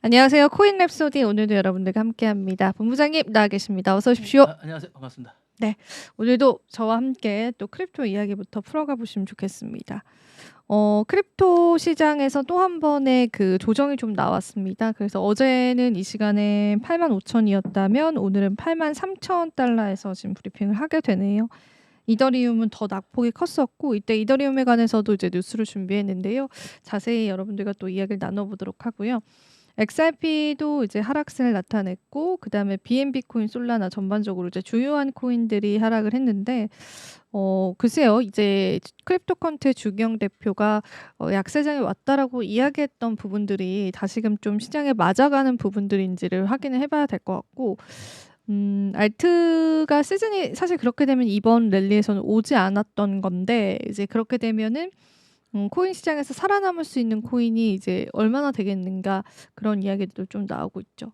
안녕하세요. 코인 랩소디 오늘도 여러분들과 함께합니다. 본부장님 나와 계십니다. 어서 오십시오. 안녕하세요. 반갑습니다. 네, 오늘도 저와 함께 또 크립토 이야기부터 풀어가 보시면 좋겠습니다. 크립토 시장에서 또 한 번의 그 조정이 좀 나왔습니다. 그래서 어제는 이 시간에 85,000이었다면 오늘은 83,000달러에서 지금 브리핑을 하게 되네요. 이더리움은 더 낙폭이 컸었고 이때 이더리움에 관해서도 이제 뉴스를 준비했는데요. 자세히 여러분들과 또 이야기를 나눠보도록 하고요. XRP도 이제 하락세를 나타냈고 그다음에 BNB 코인, 솔라나 전반적으로 이제 주요한 코인들이 하락을 했는데 글쎄요. 이제 크립토컨트의 주경 대표가 약세장에 왔다라고 이야기했던 부분들이 다시금 좀 시장에 맞아가는 부분들인지를 확인을 해봐야 될 것 같고 알트가 시즌이 사실 그렇게 되면 이번 랠리에서는 오지 않았던 건데 이제 그렇게 되면은 코인 시장에서 살아남을 수 있는 코인이 이제 얼마나 되겠는가 그런 이야기들도 좀 나오고 있죠.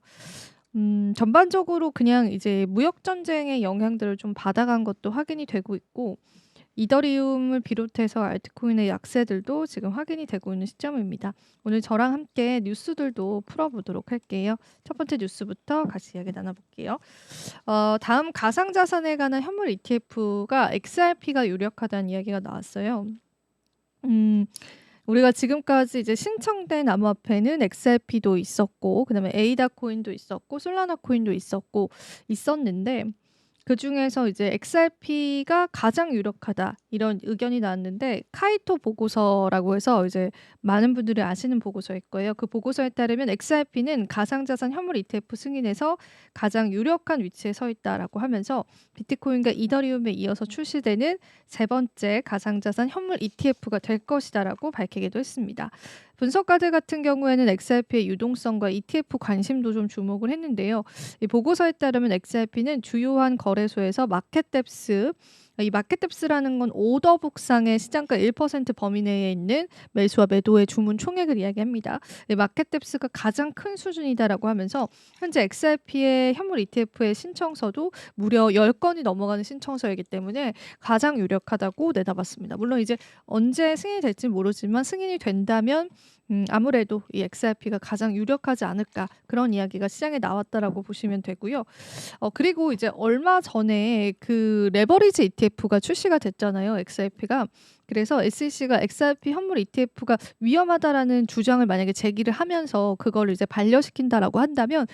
전반적으로 그냥 이제 무역 전쟁의 영향들을 좀 받아간 것도 확인이 되고 있고 이더리움을 비롯해서 알트코인의 약세들도 지금 확인이 되고 있는 시점입니다. 오늘 저랑 함께 뉴스들도 풀어보도록 할게요. 첫 번째 뉴스부터 같이 이야기 나눠볼게요. 다음 가상자산에 관한 현물 ETF가 XRP가 유력하다는 이야기가 나왔어요. 우리가 지금까지 이제 신청된 암호화폐는 XRP도 있었고 그다음에 에이다 코인도 있었고 솔라나 코인도 있었는데 그중에서 이제 XRP가 가장 유력하다 이런 의견이 나왔는데 카이토 보고서라고 해서 이제 많은 분들이 아시는 보고서일 거예요. 그 보고서에 따르면 XRP는 가상자산 현물 ETF 승인에서 가장 유력한 위치에 서 있다라고 하면서 비트코인과 이더리움에 이어서 출시되는 세 번째 가상자산 현물 ETF가 될 것이다라고 밝히기도 했습니다. 분석가들 같은 경우에는 XRP의 유동성과 ETF 관심도 좀 주목을 했는데요. 이 보고서에 따르면 XRP는 주요한 거래소에서 마켓뎁스, 이 마켓뎁스라는 건 오더북상의 시장가 1% 범위 내에 있는 매수와 매도의 주문 총액을 이야기합니다. 이 마켓뎁스가 가장 큰 수준이다라고 하면서 현재 XRP의 현물 ETF의 신청서도 무려 10건이 넘어가는 신청서이기 때문에 가장 유력하다고 내다봤습니다. 물론 이제 언제 승인이 될지 모르지만 승인이 된다면 아무래도 이 XRP가 가장 유력하지 않을까 그런 이야기가 시장에 나왔다라고 보시면 되고요. 그리고 이제 얼마 전에 그 레버리지 ETF가 출시가 됐잖아요. XRP가. 그래서 SEC가 XRP 현물 ETF가 위험하다라는 주장을 만약에 제기를 하면서 그걸 이제 반려시킨다라고 한다면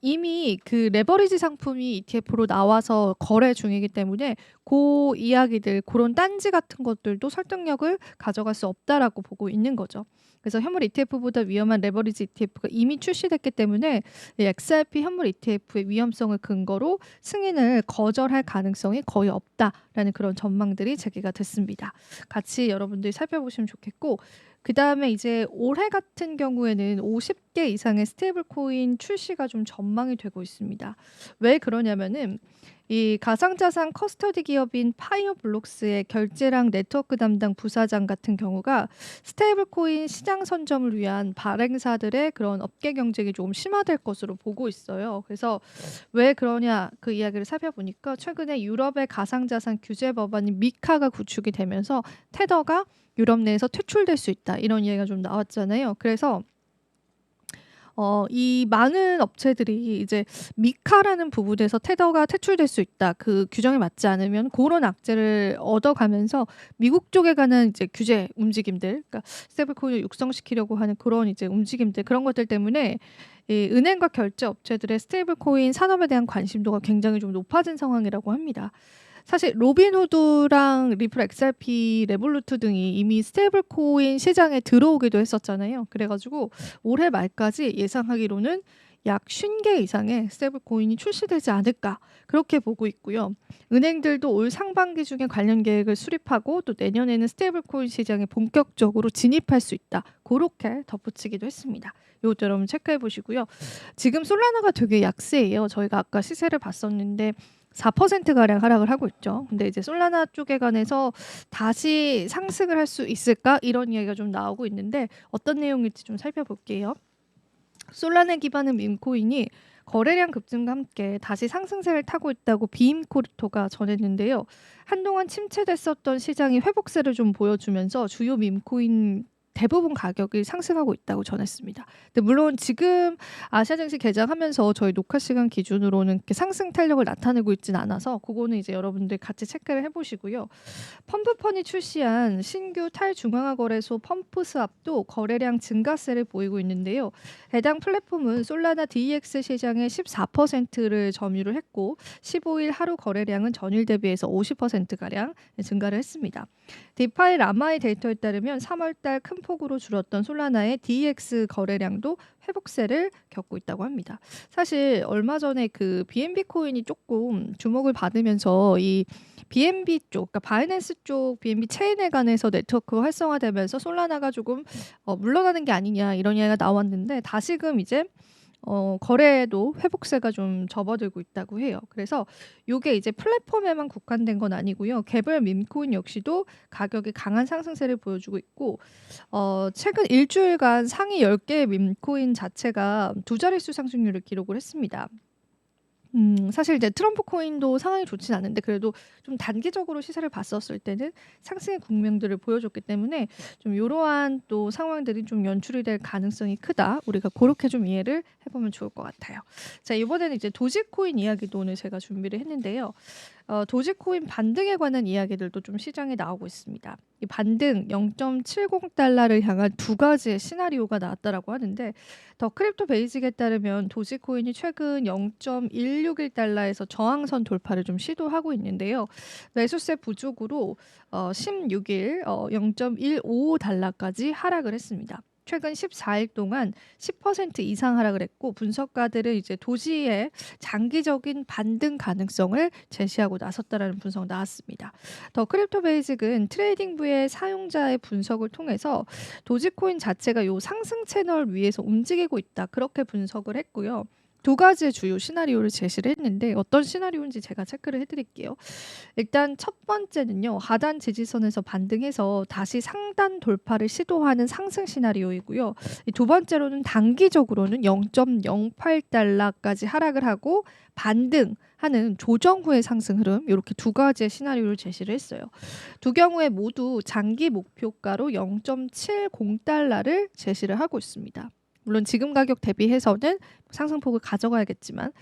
이미 그 레버리지 상품이 ETF로 나와서 거래 중이기 때문에 그 이야기들 그런 딴지 같은 것들도 설득력을 가져갈 수 없다라고 보고 있는 거죠. 그래서 현물 ETF보다 위험한 레버리지 ETF가 이미 출시됐기 때문에 이 XRP 현물 ETF의 위험성을 근거로 승인을 거절할 가능성이 거의 없다라는 그런 전망들이 제기가 됐습니다. 같이 여러분들이 살펴보시면 좋겠고 그다음에 이제 올해 같은 경우에는 50개 이상의 스테이블 코인 출시가 좀 전망이 되고 있습니다. 왜 그러냐면은 이 가상자산 커스터디 기업인 파이어블록스의 결제랑 네트워크 담당 부사장 같은 경우가 스테이블 코인 시장 선점을 위한 발행사들의 그런 업계 경쟁이 좀 심화될 것으로 보고 있어요. 그래서 왜 그러냐 그 이야기를 살펴보니까 최근에 유럽의 가상자산 규제 법안인 미카가 구축이 되면서 테더가 유럽 내에서 퇴출될 수 있다 이런 이야기가 좀 나왔잖아요. 그래서 이 많은 업체들이 이제 미카라는 부분에서 테더가 퇴출될 수 있다. 그 규정에 맞지 않으면 그런 악재를 얻어가면서 미국 쪽에 가는 이제 규제 움직임들, 그러니까 스테이블코인을 육성시키려고 하는 그런 이제 움직임들 그런 것들 때문에 이 은행과 결제 업체들의 스테이블코인 산업에 대한 관심도가 굉장히 좀 높아진 상황이라고 합니다. 사실 로빈후드랑 리플 XRP, 레볼루트 등이 이미 스테이블 코인 시장에 들어오기도 했었잖아요. 그래가지고 올해 말까지 예상하기로는 약 50개 이상의 스테이블 코인이 출시되지 않을까 그렇게 보고 있고요. 은행들도 올 상반기 중에 관련 계획을 수립하고 또 내년에는 스테이블 코인 시장에 본격적으로 진입할 수 있다. 그렇게 덧붙이기도 했습니다. 이것도 여러분 체크해 보시고요. 지금 솔라나가 되게 약세예요. 저희가 아까 시세를 봤었는데 4%가량 하락을 하고 있죠. 근데 이제 솔라나 쪽에 관해서 다시 상승을 할 수 있을까? 이런 이야기가 좀 나오고 있는데 어떤 내용일지 좀 살펴볼게요. 솔라나 기반의 밈코인이 거래량 급증과 함께 다시 상승세를 타고 있다고 비임코르토가 전했는데요. 한동안 침체됐었던 시장이 회복세를 좀 보여주면서 주요 밈코인 대부분 가격이 상승하고 있다고 전했습니다. 근데 물론 지금 아시아 증시 개장하면서 저희 녹화 시간 기준으로는 이렇게 상승 탄력을 나타내고 있진 않아서 그거는 이제 여러분들 같이 체크를 해보시고요. 펌프펀이 출시한 신규 탈중앙화 거래소 펌프스왑도 거래량 증가세를 보이고 있는데요. 해당 플랫폼은 솔라나 DEX 시장의 14%를 점유를 했고 15일 하루 거래량은 전일 대비해서 50%가량 증가를 했습니다. 디파이 라마의 데이터에 따르면 3월달 큰 폭으로 줄었던 솔라나의 DEX 거래량도 회복세를 겪고 있다고 합니다. 사실 얼마 전에 그 BNB 코인이 조금 주목을 받으면서 이 BNB 쪽, 그러니까 바이낸스 쪽 BNB 체인에 관해서 네트워크가 활성화되면서 솔라나가 조금 물러나는 게 아니냐 이런 이야기가 나왔는데 다시금 이제 거래에도 회복세가 좀 접어들고 있다고 해요. 그래서 요게 이제 플랫폼에만 국한된 건 아니고요. 개별 밈코인 역시도 가격이 강한 상승세를 보여주고 있고 최근 일주일간 상위 10개의 밈코인 자체가 두 자릿수 상승률을 기록을 했습니다. 사실 이제 트럼프 코인도 상황이 좋진 않은데 그래도 좀 단기적으로 시세를 봤었을 때는 상승의 국면들을 보여줬기 때문에 좀 이러한 또 상황들이 좀 연출이 될 가능성이 크다. 우리가 그렇게 좀 이해를 해보면 좋을 것 같아요. 자, 이번에는 이제 도지코인 이야기도 오늘 제가 준비를 했는데요. 도지코인 반등에 관한 이야기들도 좀 시장에 나오고 있습니다. 이 반등 0.70달러를 향한 두 가지의 시나리오가 나왔다라고 하는데 더 크립토 베이직에 따르면 도지코인이 최근 0.161달러에서 저항선 돌파를 좀 시도하고 있는데요. 매수세 부족으로 16일 0.155달러까지 하락을 했습니다. 최근 14일 동안 10% 이상 하락을 했고 분석가들은 이제 도지의 장기적인 반등 가능성을 제시하고 나섰다라는 분석 나왔습니다. 더 크립토 베이직은 트레이딩부의 사용자의 분석을 통해서 도지코인 자체가 요 상승 채널 위에서 움직이고 있다. 그렇게 분석을 했고요. 두 가지의 주요 시나리오를 제시를 했는데 어떤 시나리오인지 제가 체크를 해드릴게요. 일단 첫 번째는요. 하단 지지선에서 반등해서 다시 상단 돌파를 시도하는 상승 시나리오이고요. 두 번째로는 단기적으로는 0.08달러까지 하락을 하고 반등하는 조정 후의 상승 흐름 이렇게 두 가지의 시나리오를 제시를 했어요. 두 경우에 모두 장기 목표가로 0.70달러를 제시를 하고 있습니다. 물론 지금 가격 대비해서는 상승폭을 가져가야겠지만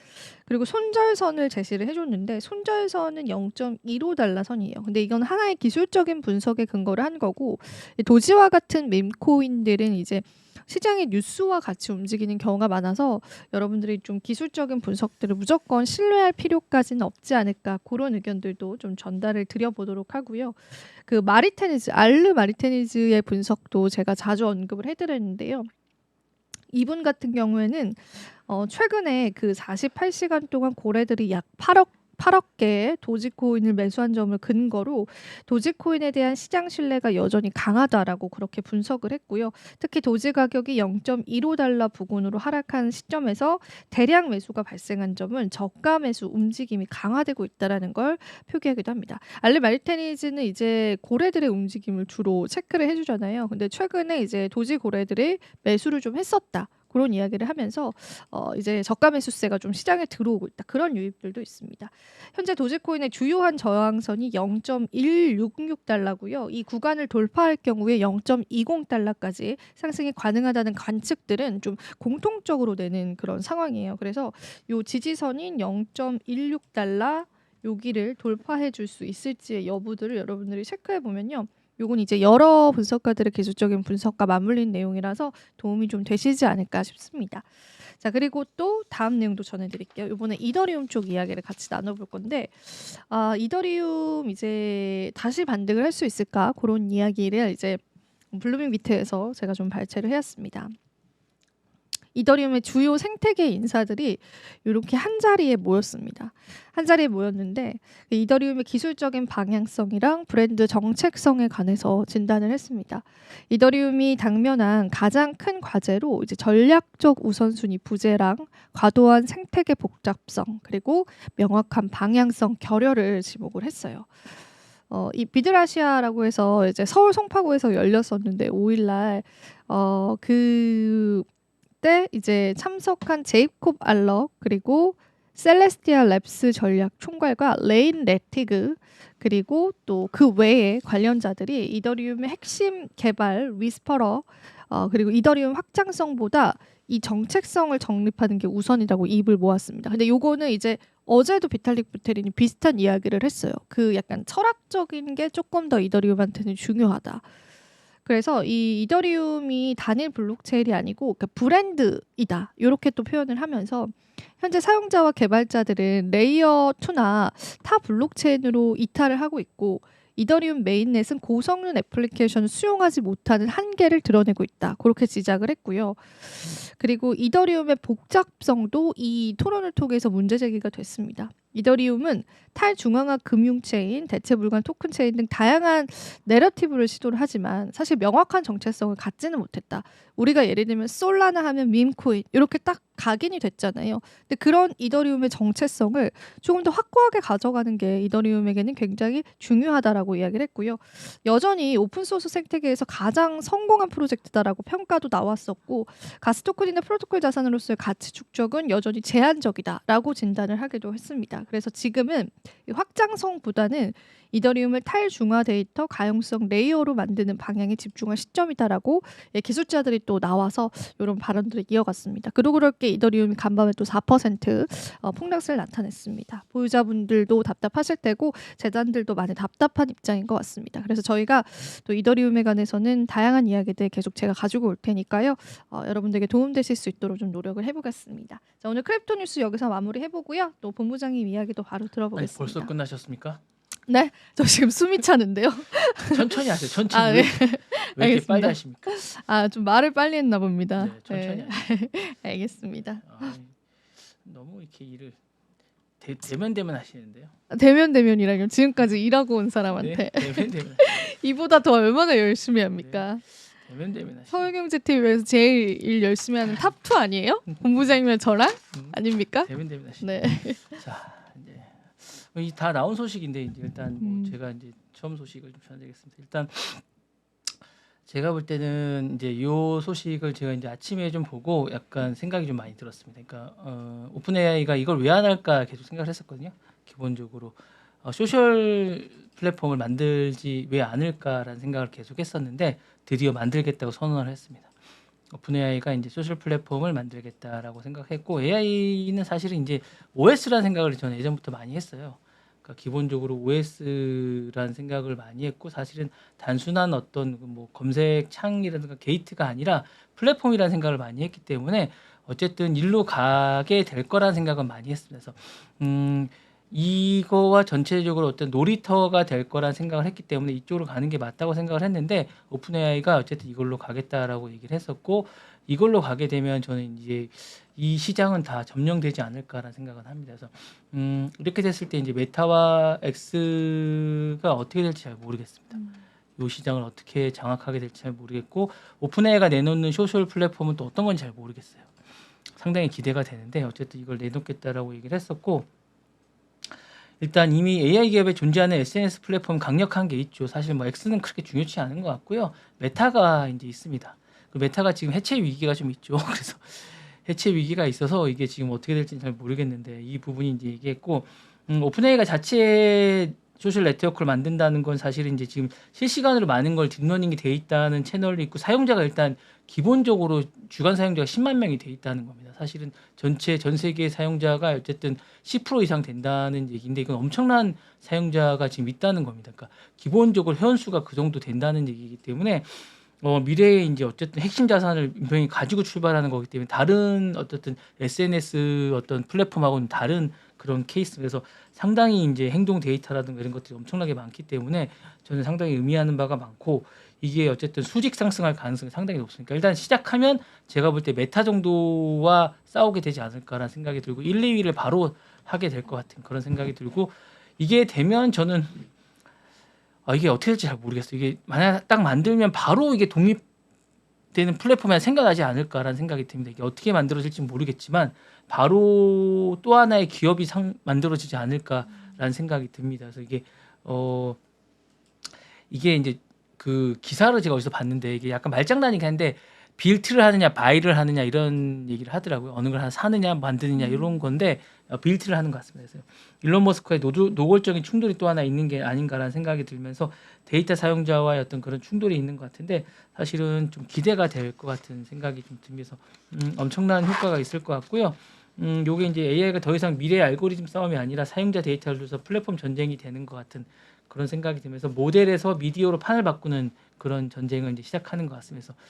그리고 손절선을 제시를 해줬는데 손절선은 0.15달러 선이에요. 근데 이건 하나의 기술적인 분석에 근거를 한 거고 도지와 같은 밈코인들은 이제 시장의 뉴스와 같이 움직이는 경우가 많아서 여러분들이 좀 기술적인 분석들을 무조건 신뢰할 필요까지는 없지 않을까 그런 의견들도 좀 전달을 드려보도록 하고요. 그 마리테니즈, 알르 마리테니즈의 분석도 제가 자주 언급을 해드렸는데요. 이분 같은 경우에는 최근에 그 48시간 동안 고래들이 약 8억 개의 도지코인을 매수한 점을 근거로 도지코인에 대한 시장 신뢰가 여전히 강하다라고 그렇게 분석을 했고요. 특히 도지 가격이 0.15달러 부근으로 하락한 시점에서 대량 매수가 발생한 점은 저가 매수 움직임이 강화되고 있다는 걸 표기하기도 합니다. 알르 마리테니즈는 이제 고래들의 움직임을 주로 체크를 해주잖아요. 근데 최근에 이제 도지 고래들이 매수를 좀 했었다. 그런 이야기를 하면서 이제 저가 매수세가 좀 시장에 들어오고 있다. 그런 유입들도 있습니다. 현재 도지코인의 주요한 저항선이 0.166달러고요. 이 구간을 돌파할 경우에 0.20달러까지 상승이 가능하다는 관측들은 좀 공통적으로 내는 그런 상황이에요. 그래서 요 지지선인 0.16달러 여기를 돌파해 줄 수 있을지의 여부들을 여러분들이 체크해 보면요. 요건 이제 여러 분석가들의 기술적인 분석과 맞물린 내용이라서 도움이 좀 되시지 않을까 싶습니다. 자, 그리고 또 다음 내용도 전해드릴게요. 이번에 이더리움 쪽 이야기를 같이 나눠볼 건데 이더리움 이제 다시 반등을 할 수 있을까? 그런 이야기를 이제 블루밍 비트에서 제가 좀 발췌를 해왔습니다. 이더리움의 주요 생태계 인사들이 이렇게 한 자리에 모였습니다. 한 자리에 모였는데 이더리움의 기술적인 방향성이랑 브랜드 정책성에 관해서 진단을 했습니다. 이더리움이 당면한 가장 큰 과제로 이제 전략적 우선순위 부재랑 과도한 생태계 복잡성 그리고 명확한 방향성 결여를 지목을 했어요. 이 비드라시아라고 해서 이제 서울 송파구에서 열렸었는데 5일날 때 이제 참석한 제이콥 알럭 그리고 셀레스티아 랩스 전략 총괄과 레인 레티그 그리고 또 그 외에 관련자들이 이더리움의 핵심 개발 위스퍼러 그리고 이더리움 확장성보다 이 정책성을 정립하는 게 우선이라고 입을 모았습니다. 근데 요거는 이제 어제도 비탈릭 부테린이 비슷한 이야기를 했어요. 그 약간 철학적인 게 조금 더 이더리움한테는 중요하다. 그래서 이 이더리움이 단일 블록체인이 아니고 그 브랜드이다. 이렇게 또 표현을 하면서 현재 사용자와 개발자들은 레이어 2나 타 블록체인으로 이탈을 하고 있고 이더리움 메인넷은 고성능 애플리케이션을 수용하지 못하는 한계를 드러내고 있다. 그렇게 지적을 했고요. 그리고 이더리움의 복잡성도 이 토론을 통해서 문제 제기가 됐습니다. 이더리움은 탈중앙화 금융체인, 대체불가능 토큰체인 등 다양한 내러티브를 시도를 하지만 사실 명확한 정체성을 갖지는 못했다. 우리가 예를 들면 솔라나 하면 밈코인 이렇게 딱 각인이 됐잖아요. 근데 그런 이더리움의 정체성을 조금 더 확고하게 가져가는 게 이더리움에게는 굉장히 중요하다라고 이야기를 했고요. 여전히 오픈소스 생태계에서 가장 성공한 프로젝트다라고 평가도 나왔었고 가스 토큰이나 프로토콜 자산으로서의 가치 축적은 여전히 제한적이다라고 진단을 하기도 했습니다. 그래서 지금은 이 확장성보다는 이더리움을 탈중화 데이터 가용성 레이어로 만드는 방향에 집중할 시점이다라고 기술자들이 또 나와서 이런 발언들을 이어갔습니다. 그렇게 이더리움이 간밤에 또 4% 폭락세를 나타냈습니다. 보유자분들도 답답하실 테고 재단들도 많이 답답한 입장인 것 같습니다. 그래서 저희가 또 이더리움에 관해서는 다양한 이야기들 계속 제가 가지고 올 테니까요. 여러분들에게 도움되실 수 있도록 좀 노력을 해보겠습니다. 자, 오늘 크립토 뉴스 여기서 마무리해보고요. 또 본부장님 이야기도 바로 들어보겠습니다. 아니, 벌써 끝나셨습니까? 네, 저 지금 숨이 차는데요. 천천히 하세요. 천천히. 네. 왜 이렇게 빨리 알겠습니다. 하십니까? 좀 말을 빨리 했나 봅니다. 네, 천천히 하세요. 알겠습니다. 너무 이렇게 일을 대면 하시는데요. 대면이라뇨. 지금까지 일하고 온 사람한테 네, 대면. 이보다 더 얼마나 열심히 합니까? 대면 하시는. 서울경제TV에서 제일 일 열심히 하는 탑2 아니에요? 본부장님이랑 저랑? 아닙니까? 대면 하시는. 네. 자, 이제 다 나온 소식인데 이제 일단 뭐 제가 이제 처음 소식을 좀 전해드리겠습니다. 일단 제가 볼 때는 이제 이 소식을 제가 이제 아침에 좀 보고 약간 생각이 좀 많이 들었습니다. 그러니까 오픈 AI가 이걸 왜 안 할까 계속 생각을 했었거든요. 기본적으로 소셜 플랫폼을 만들지 왜 않을까라는 생각을 계속 했었는데 드디어 만들겠다고 선언을 했습니다. 오픈 AI가 이제 소셜 플랫폼을 만들겠다라고 생각했고 AI는 사실은 이제 OS라는 생각을 저는 예전부터 많이 했어요. 그러니까 기본적으로 OS라는 생각을 많이 했고 사실은 단순한 어떤 뭐 검색 창이라든가 게이트가 아니라 플랫폼이라는 생각을 많이 했기 때문에 어쨌든 일로 가게 될 거라는 생각은 많이 했습니다. 그래서 이거와 전체적으로 어떤 놀이터가 될 거라는 생각을 했기 때문에 이쪽으로 가는 게 맞다고 생각을 했는데 오픈 AI가 어쨌든 이걸로 가겠다라고 얘기를 했었고 이걸로 가게 되면 저는 이제 이 시장은 다 점령되지 않을까라는 생각을 합니다. 그래서 이렇게 됐을 때 이제 메타와 X가 어떻게 될지 잘 모르겠습니다. 이 시장을 어떻게 장악하게 될지 잘 모르겠고 오픈 AI가 내놓는 소셜 플랫폼은 또 어떤 건지 잘 모르겠어요. 상당히 기대가 되는데 어쨌든 이걸 내놓겠다라고 얘기를 했었고 일단 이미 AI 기업에 존재하는 SNS 플랫폼 강력한 게 있죠. 사실 뭐 X는 그렇게 중요치 않은 것 같고요. 메타가 이제 있습니다. 그 메타가 지금 해체 위기가 좀 있죠. 그래서 해체 위기가 있어서 이게 지금 어떻게 될지는 잘 모르겠는데 이 부분이 이제 얘기했고 오픈 AI가 자체 소셜 네트워크를 만든다는 건 사실은 이제 지금 실시간으로 많은 걸 딥러닝이 돼 있다는 채널이 있고 사용자가 일단 기본적으로 주간 사용자가 10만 명이 돼 있다는 겁니다. 사실은 전 세계 사용자가 어쨌든 10% 이상 된다는 얘기인데 이건 엄청난 사용자가 지금 있다는 겁니다. 그러니까 기본적으로 회원수가 그 정도 된다는 얘기이기 때문에 미래에 이제 어쨌든 핵심 자산을 분명히 가지고 출발하는 거기 때문에 다른 어쨌든 SNS 어떤 플랫폼하고는 다른 그런 케이스. 그래서 상당히 이제 행동 데이터라든가 이런 것들이 엄청나게 많기 때문에 저는 상당히 의미하는 바가 많고 이게 어쨌든 수직 상승할 가능성이 상당히 높으니까 일단 시작하면 제가 볼 때 메타 정도와 싸우게 되지 않을까라는 생각이 들고 1, 2위를 바로 하게 될 것 같은 그런 생각이 들고 이게 되면 저는 이게 어떻게 될지 잘 모르겠어요. 이게 만약 딱 만들면 바로 이게 독립되는 플랫폼이 생겨나지 않을까라는 생각이 듭니다. 이게 어떻게 만들어질지 모르겠지만 바로 또 하나의 기업이 만들어지지 않을까라는 생각이 듭니다. 그래서 이게 이제 그 기사를 제가 어디서 봤는데 이게 약간 말장난이긴 한데 빌트를 하느냐 바이를 하느냐 이런 얘기를 하더라고요. 어느 걸 하나 사느냐 만드느냐 이런 건데 빌트를 하는 것 같습니다. 그래서 일론 머스크의 노골적인 충돌이 또 하나 있는 게 아닌가라는 생각이 들면서 데이터 사용자와의 어떤 그런 충돌이 있는 것 같은데 사실은 좀 기대가 될 것 같은 생각이 좀 들면서 엄청난 효과가 있을 것 같고요. 요게 이제 AI가 더 이상 미래의 알고리즘 싸움이 아니라 사용자 데이터를 줘서 플랫폼 전쟁이 되는 것 같은 그런 생각이 들면서 모델에서 미디어로 판을 바꾸는 그런 전쟁을 이제 시작하는 것 같습니다. 그래서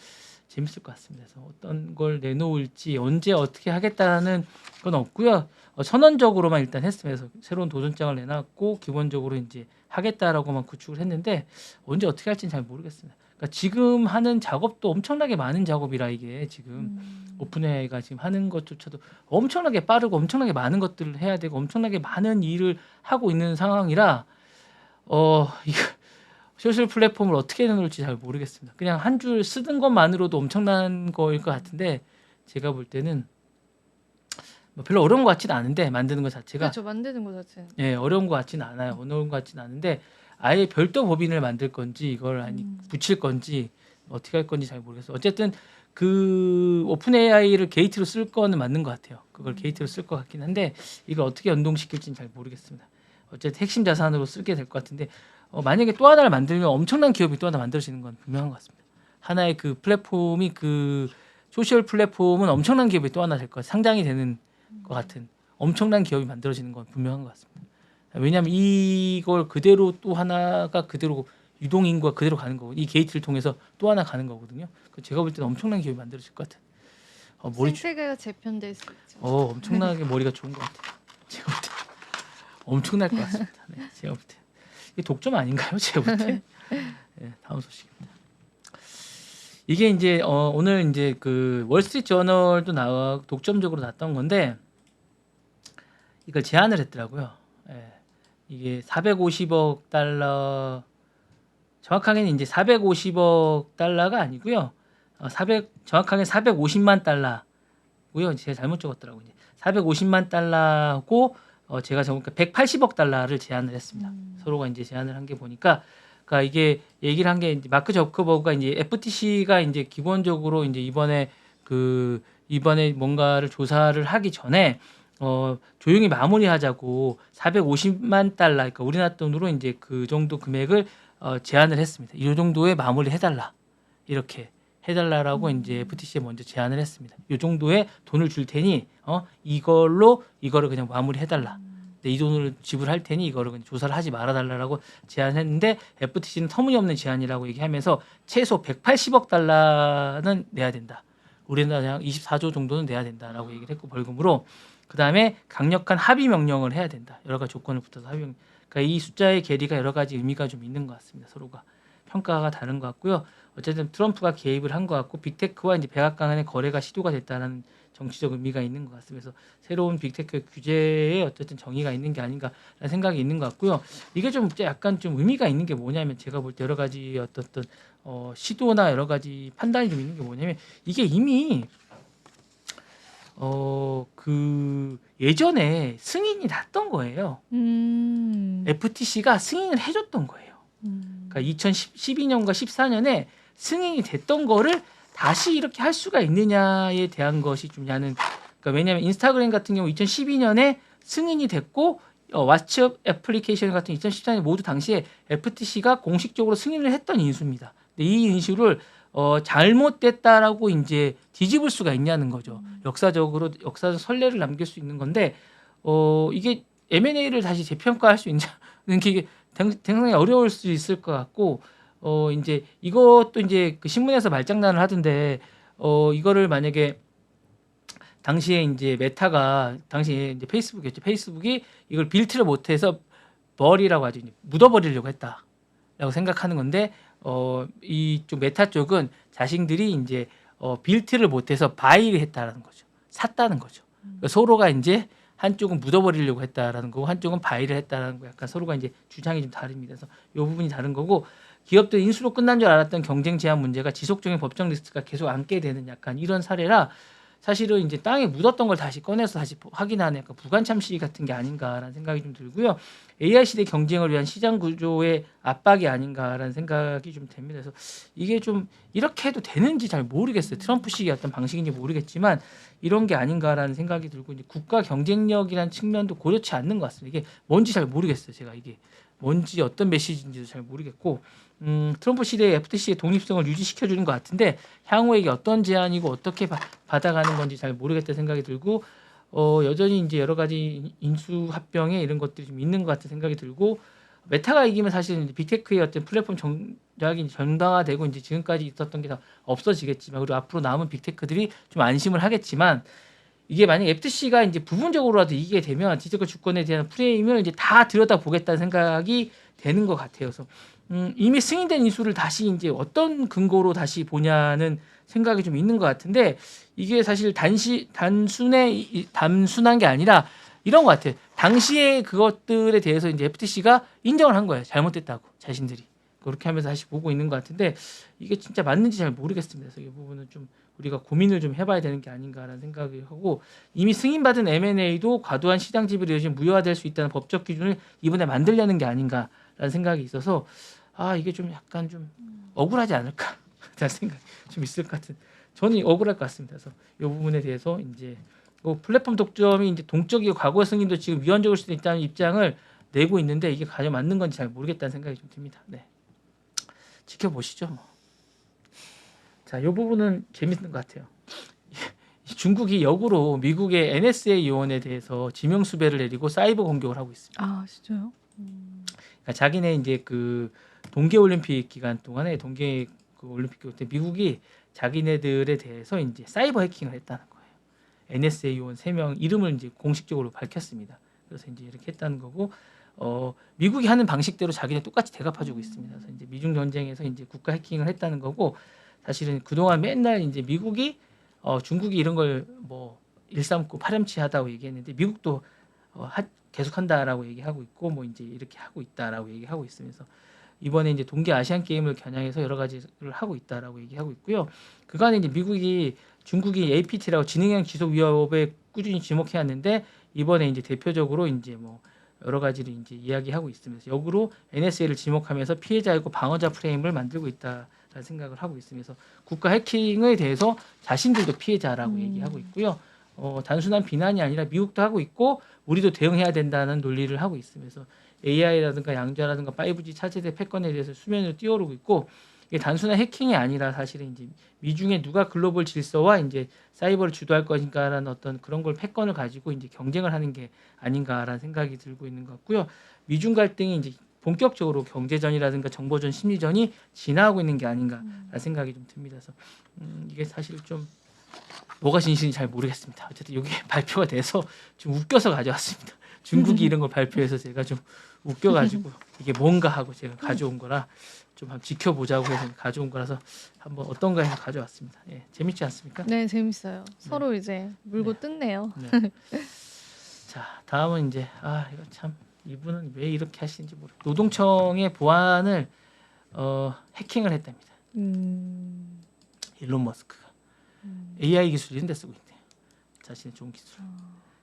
재밌을 것 같습니다. 그래서 어떤 걸 내놓을지 언제 어떻게 하겠다는 건 없고요. 선언적으로만 일단 했으면서 새로운 도전장을 내놨고 기본적으로 이제 하겠다라고만 구축을 했는데 언제 어떻게 할지는 잘 모르겠습니다. 그러니까 지금 하는 작업도 엄청나게 많은 작업이라 이게 지금 오픈AI가 지금 하는 것조차도 엄청나게 빠르고 엄청나게 많은 것들을 해야 되고 엄청나게 많은 일을 하고 있는 상황이라 이거 소셜 플랫폼을 어떻게 내놓을지 잘 모르겠습니다. 그냥 한 줄 쓰는 것만으로도 엄청난 거일 것 같은데 제가 볼 때는 뭐 별로 어려운 것 같지는 않은데 만드는 것 자체가 그렇죠. 만드는 거 자체는. 예, 어려운 것 같지는 않아요. 어려운 것 같지는 않은데 아예 별도 법인을 만들 건지 이걸 아니 붙일 건지 어떻게 할 건지 잘 모르겠어요. 어쨌든 그 오픈 AI를 게이트로 쓸 거는 맞는 것 같아요. 그걸 게이트로 쓸 것 같긴 한데 이걸 어떻게 연동시킬지는 잘 모르겠습니다. 어쨌든 핵심 자산으로 쓰게 될 것 같은데 만약에 또 하나를 만들면 엄청난 기업이 또 하나 만들어지는 건 분명한 것 같습니다. 하나의 그 플랫폼이 그 소셜 플랫폼은 엄청난 기업이 또 하나 될 것, 상장이 되는 것 같은 엄청난 기업이 만들어지는 건 분명한 것 같습니다. 왜냐하면 이걸 그대로 또 하나가 그대로 유동인구가 그대로 가는 거고 이 게이트를 통해서 또 하나 가는 거거든요. 제가 볼 때는 엄청난 기업이 만들어질 것 같은. 생태계가 재편될 수 있죠. 엄청나게 머리가 좋은 것 같아요. 제가 볼 때 엄청날 것 같습니다. 네, 제가 볼 때. 이게 독점 아닌가요? 제가 볼 때. 네, 다음 소식입니다. 이게 이제 오늘 이제 그 월스트리트 저널도 나와 독점적으로 났던 건데 이걸 제안을 했더라고요. 예, 이게 450억 달러 정확하게는 이제 450억 달러가 아니고요. 정확하게 450만 달러고요. 제가 잘못 적었더라고요. 450만 달러고 제가 적으니까 180억 달러를 제안을 했습니다. 서로가 이제 제안을 한 게 보니까 그러니까 이게 얘기를 한 게 마크 저커버그가 이제 FTC가 이제 기본적으로 이제 이번에 뭔가를 조사를 하기 전에 조용히 마무리하자고 450만 달러 그러니까 우리나라 돈으로 이제 그 정도 금액을 제안을 했습니다. 이 정도의 마무리 해달라 이렇게 해달라라고 이제 FTC에 먼저 제안을 했습니다. 이 정도의 돈을 줄 테니 이거를 그냥 마무리 해달라. 이 돈을 지불할 테니 이거를 그냥 조사를 하지 말아달라고 제안했는데 FTC는 터무니없는 제안이라고 얘기하면서 최소 180억 달러는 내야 된다. 우리나라 24조 정도는 내야 된다라고 얘기를 했고 벌금으로 그 다음에 강력한 합의 명령을 해야 된다. 여러 가지 조건을 붙어서 합의 명령. 그러니까 이 숫자의 괴리가 여러 가지 의미가 좀 있는 것 같습니다. 서로가 평가가 다른 것 같고요. 어쨌든 트럼프가 개입을 한 것 같고 빅테크와 이제 백악관의 거래가 시도가 됐다는 정치적 의미가 있는 것 같습니다. 그래서 새로운 빅테크 규제에 어쨌든 정의가 있는 게 아닌가라는 생각이 있는 것 같고요. 이게 좀 약간 좀 의미가 있는 게 뭐냐면 제가 볼 때 여러 가지 어떤 시도나 여러 가지 판단이 좀 있는 게 뭐냐면 이게 이미 그 예전에 승인이 났던 거예요. FTC가 승인을 해줬던 거예요. 그러니까 2012년과 14년에 승인이 됐던 거를 다시 이렇게 할 수가 있느냐에 대한 것이 중요한. 그러니까 왜냐하면 인스타그램 같은 경우 2012년에 승인이 됐고 왓츠업 애플리케이션 같은 2014년 모두 당시에 FTC가 공식적으로 승인을 했던 인수입니다. 근데 이 인수를 잘못됐다라고 이제 뒤집을 수가 있냐는 거죠. 역사적 선례를 남길 수 있는 건데 이게 M&A를 다시 재평가할 수 있냐는 게 상당히 어려울 수 있을 것 같고 이제 이것도 이제 그 신문에서 말장난을 하던데 이거를 만약에 당시에 이제 메타가 당시에 이제 페이스북이었죠. 페이스북이 이걸 빌트를 못해서 버리라고 하죠. 묻어버리려고 했다라고 생각하는 건데 이쪽 메타 쪽은 자신들이 이제 빌트를 못해서 바이를 했다라는 거죠. 샀다는 거죠. 그러니까 서로가 이제 한쪽은 묻어버리려고 했다라는 거고 한쪽은 바이를 했다라는 거 약간 서로가 이제 주장이 좀 다릅니다. 그래서 이 부분이 다른 거고 기업들 인수로 끝난 줄 알았던 경쟁 제한 문제가 지속적인 법적 리스크가 계속 안게 되는 약간 이런 사례라 사실은 이제 땅에 묻었던 걸 다시 꺼내서 다시 확인하는 약간 부관참 시위 같은 게 아닌가라는 생각이 좀 들고요. AI 시대 경쟁을 위한 시장 구조의 압박이 아닌가라는 생각이 좀 됩니다. 그래서 이게 좀 이렇게 해도 되는지 잘 모르겠어요. 트럼프식의 어떤 방식인지 모르겠지만 이런 게 아닌가라는 생각이 들고 이제 국가 경쟁력이라는 측면도 고려치 않는 것 같습니다. 이게 뭔지 잘 모르겠어요. 제가 이게 뭔지 어떤 메시지인지도 잘 모르겠고 트럼프 시대의 FTC의 독립성을 유지시켜주는 것 같은데 향후에 이게 어떤 제안이고 어떻게 받아가는 건지 잘 모르겠다는 생각이 들고 여전히 이제 여러 가지 인수합병에 이런 것들이 좀 있는 것 같은 생각이 들고 메타가 이기면 사실 이제 빅테크의 어떤 플랫폼 전략이 정당화되고 이제 지금까지 있었던 게 다 없어지겠지만 그리고 앞으로 남은 빅테크들이 좀 안심을 하겠지만 이게 만약 FTC가 이제 부분적으로라도 이기게 되면 디지털 주권에 대한 프레임을 이제 다 들여다보겠다는 생각이 되는 것 같아요. 그래서 이미 승인된 인수를 다시 이제 어떤 근거로 다시 보냐는 생각이 좀 있는 것 같은데 이게 사실 단순한 게 아니라 이런 것 같아요. 당시에 그것들에 대해서 이제 FTC가 인정을 한 거예요. 잘못됐다고 자신들이 그렇게 하면서 다시 보고 있는 것 같은데 이게 진짜 맞는지 잘 모르겠습니다. 그래서 이 부분은 좀 우리가 고민을 좀 해봐야 되는 게 아닌가라는 생각을 하고 이미 승인받은 M&A도 과도한 시장 지배로 이어진 무효화될 수 있다는 법적 기준을 이번에 만들려는 게 아닌가라는 생각이 있어서 이게 좀 약간 좀 억울하지 않을까 라는 생각이 좀 있을 것 같은 저는 억울할 것 같습니다. 그래서 이 부분에 대해서 이제 플랫폼 독점이 이제 동적이고 과거 승인도 지금 위헌적일 수도 있다는 입장을 내고 있는데 이게 과연 맞는 건지 잘 모르겠다는 생각이 좀 듭니다. 네. 지켜보시죠. 뭐. 자, 이 부분은 재밌는 것 같아요. 중국이 역으로 미국의 NSA 요원에 대해서 지명 수배를 내리고 사이버 공격을 하고 있습니다. 아, 진짜요? 그러니까 자기네 이제 그 동계 올림픽 기간 동안에 동계 그 올림픽 때 미국이 자기네들에 대해서 이제 사이버 해킹을 했다는 거예요. NSA 요원 3명 이름을 이제 공식적으로 밝혔습니다. 그래서 이제 이렇게 했다는 거고 미국이 하는 방식대로 자기네 똑같이 대갚아주고 있습니다. 그래서 이제 미중 전쟁에서 이제 국가 해킹을 했다는 거고 사실은 그동안 맨날 이제 미국이 중국이 이런 걸 뭐 일삼고 파렴치하다고 얘기했는데 미국도 계속한다라고 얘기하고 있고 뭐 이제 이렇게 하고 있다라고 얘기하고 있으면서 이번에 이제 동계 아시안 게임을 겨냥해서 여러 가지를 하고 있다라고 얘기하고 있고요. 그간에 이제 미국이 중국이 APT라고 지능형 지속 위협에 꾸준히 지목해 왔는데 이번에 이제 대표적으로 이제 뭐 여러 가지를 이제 이야기하고 있으면서 역으로 NSA를 지목하면서 피해자이고 방어자 프레임을 만들고 있다라는 생각을 하고 있으면서 국가 해킹에 대해서 자신들도 피해자라고 얘기하고 있고요. 단순한 비난이 아니라 미국도 하고 있고 우리도 대응해야 된다는 논리를 하고 있으면서 AI라든가 양자라든가 5G 차세대 패권에 대해서 수면으로 뛰어오르고 있고 이게 단순한 해킹이 아니라 사실은 이제 미중에 누가 글로벌 질서와 이제 사이버를 주도할 것인가라는 어떤 그런 걸 패권을 가지고 이제 경쟁을 하는 게 아닌가라는 생각이 들고 있는 것 같고요. 미중 갈등이 이제 본격적으로 경제전이라든가 정보전 심리전이 진화하고 있는 게 아닌가라는 생각이 좀 듭니다. 그래서 이게 사실 좀 뭐가 진실인지 잘 모르겠습니다. 어쨌든 이게 발표가 돼서 좀 웃겨서 가져왔습니다. 중국이 이런 걸 발표해서 제가 좀 웃겨가지고 이게 뭔가 하고 제가 가져온 거라 좀 한번 지켜보자고 해서 가져온 거라서 한번 어떤가 해서 가져왔습니다. 예, 재밌지 않습니까? 네, 재밌어요. 서로 이제 물고 뜯네요. 네. 자, 다음은 이제 이거 참 이분은 왜 이렇게 하시는지 모르. 노동청의 보안을 해킹을 했답니다. 일론 머스크가 AI 기술 이런 데 쓰고 있대요. 자신의 좋은 기술.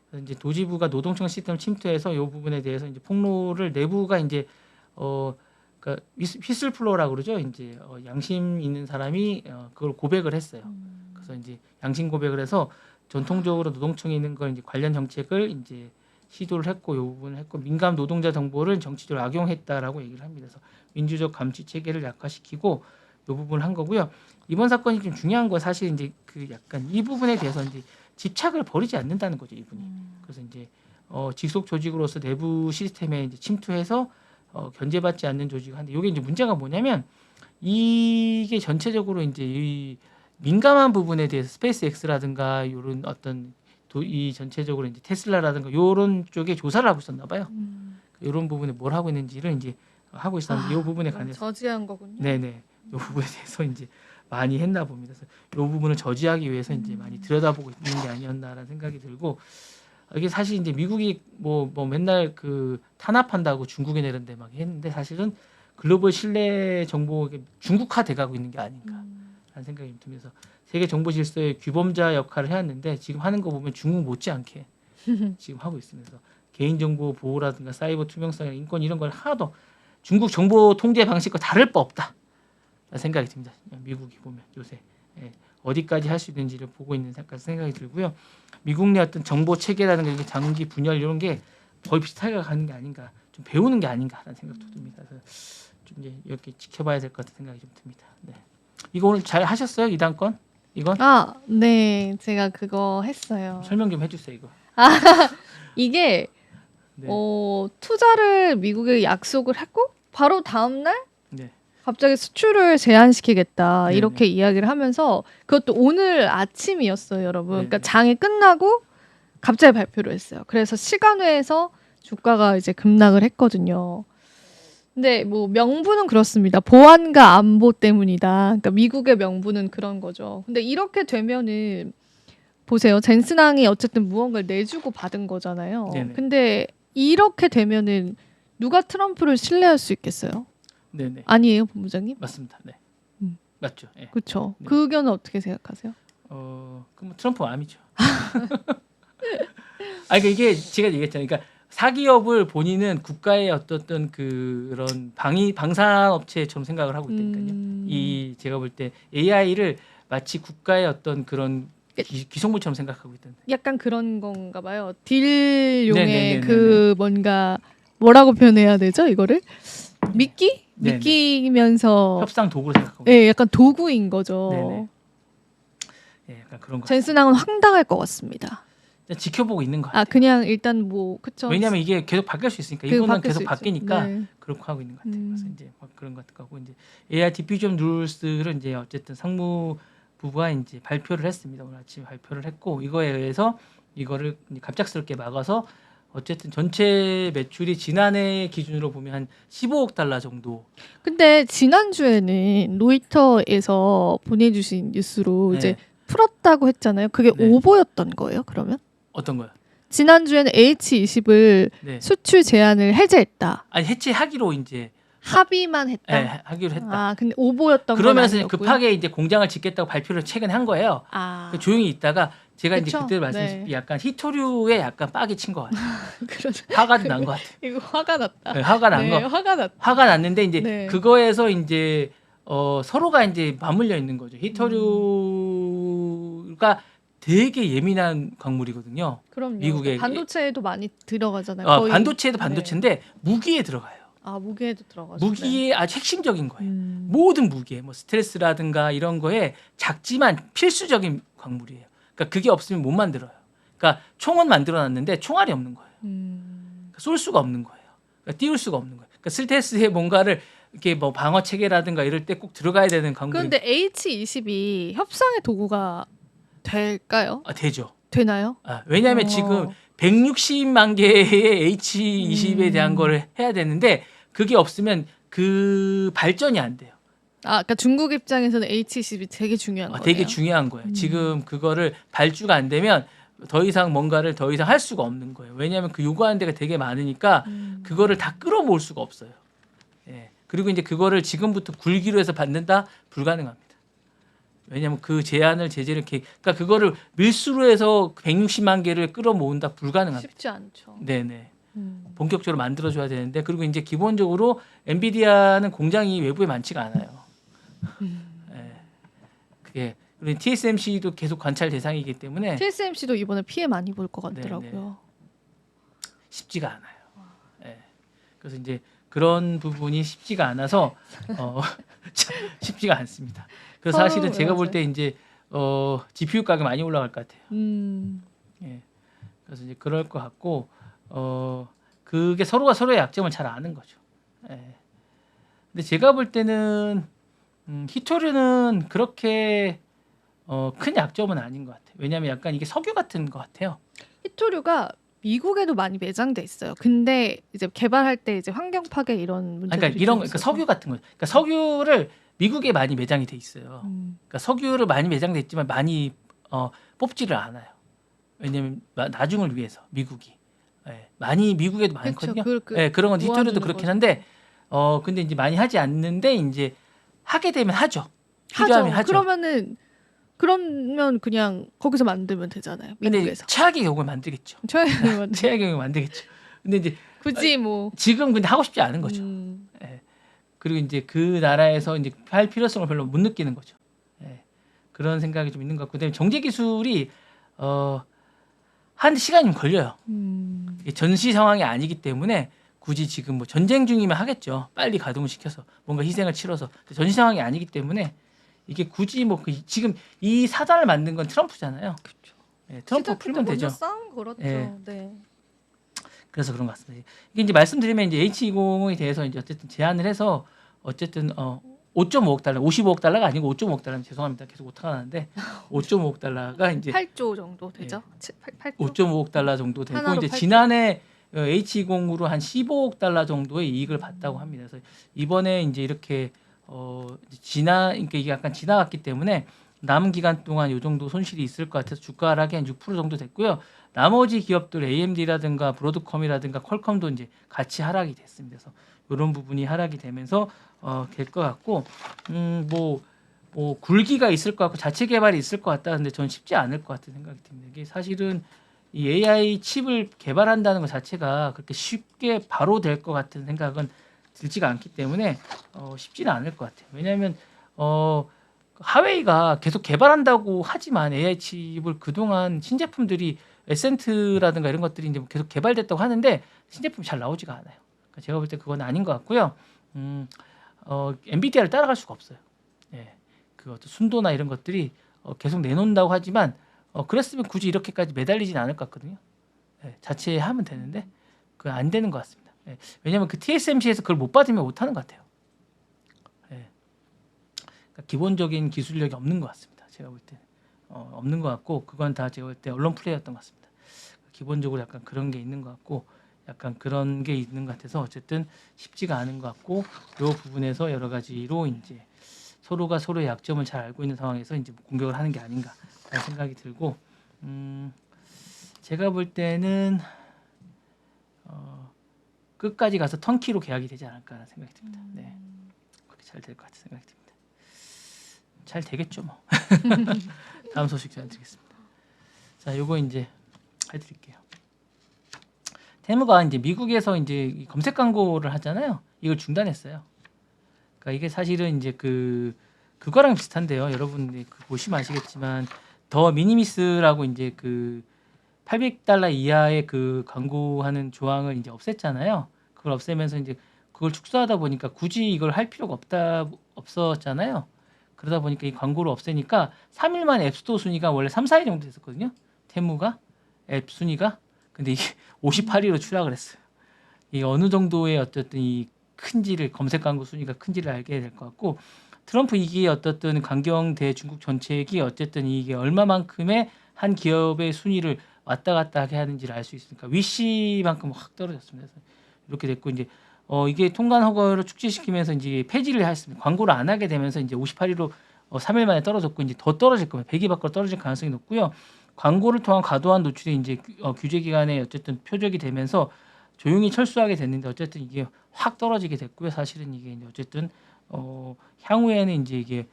그래서 이제 도지부가 노동청 시스템 침투해서 이 부분에 대해서 이제 폭로를 내부가 이제 그러니까 휘슬플로라고 그러죠. 이제 양심 있는 사람이 그걸 고백을 했어요. 그래서 이제 양심 고백을 해서 전통적으로 노동청에 있는 걸 이제 관련 정책을 이제 시도를 했고 이 부분을 했고 민감 노동자 정보를 정치적으로 악용했다라고 얘기를 합니다. 그래서 민주적 감시 체계를 약화시키고 이 부분을 한 거고요. 이번 사건이 좀 중요한 건 사실 이제 그 약간 이 부분에 대해서 이제 집착을 버리지 않는다는 거죠, 이분이. 그래서 이제 직속 조직으로서 내부 시스템에 이제 침투해서 견제받지 않는 조직을 하는데 이게 이제 문제가 뭐냐면 이게 전체적으로 이제 이 민감한 부분에 대해서 스페이스 X라든가 이런 어떤 이 전체적으로 이제 테슬라라든가 이런 쪽에 조사를 하고 있었나 봐요. 이런 부분에 뭘 하고 있는지를 이제 하고 있었는데 이 부분에 관해서 저지한 거군요. 네네. 이 부분에 대해서 이제 많이 했나 봅니다. 그래서 이 부분을 저지하기 위해서 이제 많이 들여다보고 있는 게 아니었나라는 생각이 들고 이게 사실 이제 미국이 뭐 맨날 그 탄압한다고 중국에 내는데 막 했는데 사실은 글로벌 신뢰 정보 중국화 돼가고 있는 게 아닌가라는 생각이 좀 들면서 세계 정보 질서의 규범자 역할을 해왔는데 지금 하는 거 보면 중국 못지않게 지금 하고 있으면서 개인정보 보호라든가 사이버 투명성, 인권 이런 걸 하나도 중국 정보 통제 방식과 다를 바 없다 생각이 듭니다. 미국이 보면 요새 어디까지 할 수 있는지를 보고 있는 생각이 들고요. 미국 내 어떤 정보 체계라든가 이게 장기 분열 이런 게 거의 비슷하게 가는 게 아닌가, 좀 배우는 게 아닌가라는 생각도 듭니다. 그래서 좀 이제 이렇게 지켜봐야 될 것 같은 생각이 좀 듭니다. 네. 이거 오늘 잘 하셨어요? 2단권? 이건? 네. 제가 그거 했어요. 설명 좀 해주세요. 이거. 이게 네. 투자를 미국에 약속을 했고 바로 다음 날 네. 갑자기 수출을 제한시키겠다 네네. 이렇게 이야기를 하면서 그것도 오늘 아침이었어요, 여러분. 네네. 그러니까 장이 끝나고 갑자기 발표를 했어요. 그래서 시간외에서 주가가 이제 급락을 했거든요. 근데 뭐 명분은 그렇습니다. 보안과 안보 때문이다. 그러니까 미국의 명분은 그런 거죠. 근데 이렇게 되면은 보세요. 젠슨항이 어쨌든 무언가를 내주고 받은 거잖아요. 네네. 근데 이렇게 되면은 누가 트럼프를 신뢰할 수 있겠어요? 네네. 아니에요, 본부장님? 맞습니다. 네. 음. 맞죠. 예. 그렇죠. 네. 그 의견은 어떻게 생각하세요? 그럼 트럼프 암이죠. 그러니까 이게 제가 얘기했잖아요. 그러니까 사기업을 본인은 국가의 어떤 그런 방산업체처럼 생각을 하고 있다니까요. 이 제가 볼 때 AI를 마치 국가의 어떤 그런 기성물처럼 생각하고 있던데. 약간 그런 건가 봐요. 딜용의 네네네네네. 그 뭔가 뭐라고 표현해야 되죠? 이거를 미끼? 네네. 미끼면서 협상 도구로 생각하고. 네, 약간 도구인 거죠. 네네. 예, 약간 그런 거. 젠슨항은 황당할 것 같습니다. 지켜보고 있는 거 같아요. 그냥 일단 뭐 그쵸. 왜냐하면 이게 계속 바뀔 수 있으니까 그게 이분은 바뀔 수 계속 있죠. 바뀌니까 네. 그렇게 하고 있는 것 같아요. 그래서 이제 막 그런 것 같고 이제 AI 디퓨전 룰스를 이제 어쨌든 상무부가 이제 발표를 했습니다. 오늘 아침에 발표를 했고 이거에 의해서 이거를 이제 갑작스럽게 막아서 어쨌든 전체 매출이 지난해 기준으로 보면 한 15억 달러 정도. 근데 지난주에는 로이터에서 보내주신 뉴스로 네. 이제 풀었다고 했잖아요. 그게 네. 오보였던 거예요, 그러면? 어떤 거요? 지난주에는 H20을 네. 수출 제한을 해제했다. 아니 해체하기로 이제 합의만 했다. 예, 하기로 했다. 근데 오보였던 건 그러면서 아니었고요. 급하게 이제 공장을 짓겠다고 발표를 최근에 한 거예요. 조용히 있다가 제가 이제 그쵸? 그때 말씀드렸듯이 네. 약간 히토류에 약간 빡이 친 것 같아요. 그러죠. 화가 난 것 같아요. 이거 화가 났다. 네, 화가 난 거. 화가 났다. 화가 났는데 이제 네. 그거에서 이제 서로가 이제 맞물려 있는 거죠. 히토류가 되게 예민한 광물이거든요. 그럼요. 미국에 반도체에도 많이 들어가잖아요. 거의. 반도체도 반도체인데 무기에 들어가요. 무기에도 들어가죠. 무기에 아주 핵심적인 거예요. 음. 모든 무기에 뭐 스트레스라든가 이런 거에 작지만 필수적인 광물이에요. 그러니까 그게 없으면 못 만들어요. 그러니까 총은 만들어놨는데 총알이 없는 거예요. 그러니까 쏠 수가 없는 거예요. 그러니까 띄울 수가 없는 거예요. 그러니까 스텔스에 뭔가를 이렇게 뭐 방어 체계라든가 이럴 때 꼭 들어가야 되는 광물이. 그런데 H20이 협상의 도구가 될까요? 되죠. 되나요? 왜냐하면 지금 160만 개의 H20에 대한 거를 해야 되는데 그게 없으면 그 발전이 안 돼요. 그러니까 중국 입장에서는 H20이 되게 중요한 거예요. 되게 중요한 거예요. 지금 그거를 발주가 안 되면 더 이상 뭔가를 더 이상 할 수가 없는 거예요. 왜냐하면 그 요구하는 데가 되게 많으니까 그거를 다 끌어모을 수가 없어요. 예. 그리고 이제 그거를 지금부터 굴기로 해서 받는다? 불가능합니다. 왜냐하면 그 제재를 이렇게 그러니까 그거를 밀수로 해서 160만 개를 끌어모은다? 불가능합니다. 쉽지 않죠. 네네. 본격적으로 만들어줘야 되는데 그리고 이제 기본적으로 엔비디아는 공장이 외부에 많지가 않아요. 그게 그리고 TSMC도 계속 관찰 대상이기 때문에 TSMC도 이번에 피해 많이 볼 것 같더라고요. 쉽지가 않아요. 그래서 이제 그런 부분이 쉽지가 않아서 쉽지가 않습니다. 그래서 사실은 제가 볼 때 이제 GPU 가격 많이 올라갈 것 같아요. 그래서 이제 그럴 것 같고 그게 서로가 서로의 약점을 잘 아는 거죠. 근데 제가 볼 때는 히토류는 그렇게 큰 약점은 아닌 것 같아요. 왜냐하면 약간 이게 석유 같은 것 같아요. 히토류가 미국에도 많이 매장돼 있어요. 근데 이제 개발할 때 이제 환경 파괴 이런 문제들이 그러니까 이런 그러니까 석유 같은 거. 그러니까 석유를 미국에 많이 매장이 돼 있어요. 그러니까 석유를 많이 매장돼 있지만 많이 뽑지를 않아요. 왜냐하면 나중을 위해서 미국이 많이 미국에도 많거든요. 그런 건 히토류도 그렇긴 한데 근데 이제 많이 하지 않는데 이제 하게 되면 하죠. 필요하면 하죠. 그러면은 그러면 그냥 거기서 만들면 되잖아요. 근데 미국에서. 최악의 경우에 만들겠죠. 최악의 최악의 경우에 만들겠죠. 근데 이제 굳이 뭐 지금 근데 하고 싶지 않은 거죠. 예. 그리고 이제 그 나라에서 이제 할 필요성을 별로 못 느끼는 거죠. 예. 그런 생각이 좀 있는 것 같고, 그다음에 정제 기술이 한 시간이 좀 걸려요. 이게 전시 상황이 아니기 때문에 굳이 지금 뭐 전쟁 중이면 하겠죠. 빨리 가동을 시켜서 뭔가 희생을 치러서. 전시 상황이 아니기 때문에 이게 굳이 뭐 지금 이 사단을 만든 건 트럼프잖아요. 그렇죠. 예, 트럼프 풀면 되죠. 싸움 걸었죠. 예. 네. 그래서 그런 것 같습니다. 이게 이제 말씀드리면 이제 H20에 대해서 이제 어쨌든 제안을 해서 어쨌든 5.5억 달러, 55억 달러가 아니고 5.5억 달러는 죄송합니다. 계속 오타가 나는데 5.5억 달러가 이제 8조 정도 되죠. 8조. 5.5억 달러 정도 되고 하나로 이제 8조. 지난해 H20으로 한 15억 달러 정도의 이익을 봤다고 합니다. 그래서 이번에 이제 이렇게 그러니까 이게 약간 지나갔기 때문에 남은 기간 동안 이 정도 손실이 있을 것 같아서 주가 하락이 한 6% 정도 됐고요. 나머지 기업들 AMD라든가 브로드컴이라든가 퀄컴도 이제 같이 하락이 됐습니다. 그래서 이런 부분이 하락이 되면서 될 것 같고 뭐 굴기가 있을 것 같고 자체 개발이 있을 것 같다. 근데 전 쉽지 않을 것 같은 생각이 듭니다. 이게 사실은 이 AI 칩을 개발한다는 것 자체가 그렇게 쉽게 바로 될 것 같은 생각은 들지가 않기 때문에 쉽지는 않을 것 같아요. 왜냐하면 하웨이가 계속 개발한다고 하지만 AI 칩을 그동안 신제품들이 에센트라든가 이런 것들이 이제 계속 개발됐다고 하는데 신제품이 잘 나오지가 않아요. 그러니까 제가 볼 때 그건 아닌 것 같고요. 엔비디아를 따라갈 수가 없어요. 예, 그 어떤 순도나 이런 것들이 계속 내놓는다고 하지만 그랬으면 굳이 이렇게까지 매달리진 않을 것 같거든요. 예, 자체 하면 되는데 그 안 되는 것 같습니다. 예, 왜냐하면 그 TSMC에서 그걸 못 받으면 못 하는 것 같아요. 예, 그러니까 기본적인 기술력이 없는 것 같습니다. 제가 볼 때는 없는 것 같고 그건 다 제가 볼 때 언론 플레이였던 것 같습니다. 기본적으로 약간 그런 게 있는 것 같고 약간 그런 게 있는 것 같아서 어쨌든 쉽지가 않은 것 같고 이 부분에서 여러 가지로 이제 서로가 서로의 약점을 잘 알고 있는 상황에서 이제 공격을 하는 게 아닌가라는 생각이 들고 제가 볼 때는 끝까지 가서 턴키로 계약이 되지 않을까라는 생각이 듭니다. 네, 그렇게 잘 될 것 같은 생각이 듭니다. 잘 되겠죠 뭐. 다음 소식 전해드리겠습니다. 자, 요거 이제 해드릴게요. 테무가 이제 미국에서 이제 검색 광고를 하잖아요. 이걸 중단했어요. 그러니까 이게 사실은 이제 그거랑 비슷한데요. 여러분들이 보시면 아시겠지만 더 미니미스라고 이제 그 $800 이하의 그 광고하는 조항을 이제 없앴잖아요. 그걸 없애면서 이제 그걸 축소하다 보니까 굳이 이걸 할 필요가 없었잖아요. 그러다 보니까 이 광고를 없애니까 3일 만에 앱스토어 순위가 원래 3, 4위 정도 됐었거든요. 테무가 앱 순위가 근데 이게 58위로 추락을 했어요. 이 어느 정도의 어쨌든 이 큰지를 검색 광고 순위가 큰지를 알게 될 것 같고 트럼프 이기의 어떻든 강경 대중국 정책이 어쨌든 이게 얼마만큼의 한 기업의 순위를 왔다 갔다 하게 하는지를 알 수 있으니까 위시만큼 확 떨어졌습니다. 그래서 이렇게 됐고 이제 이게 통관 허가를 축지시키면서 이제 폐지를 했습니다. 광고를 안 하게 되면서 이제 58위로 3일 만에 떨어졌고 이제 더 떨어질 겁니다. 100위 밖으로 떨어질 가능성이 높고요. 광고를 통한 과도한 노출이 이제 규제 기간에 어쨌든 표적이 되면서 조용히 철수하게 됐는데 어쨌든 이게 확 떨어지게 됐고요. 사실은 이게 이제 어쨌든 향후에는 이제 이게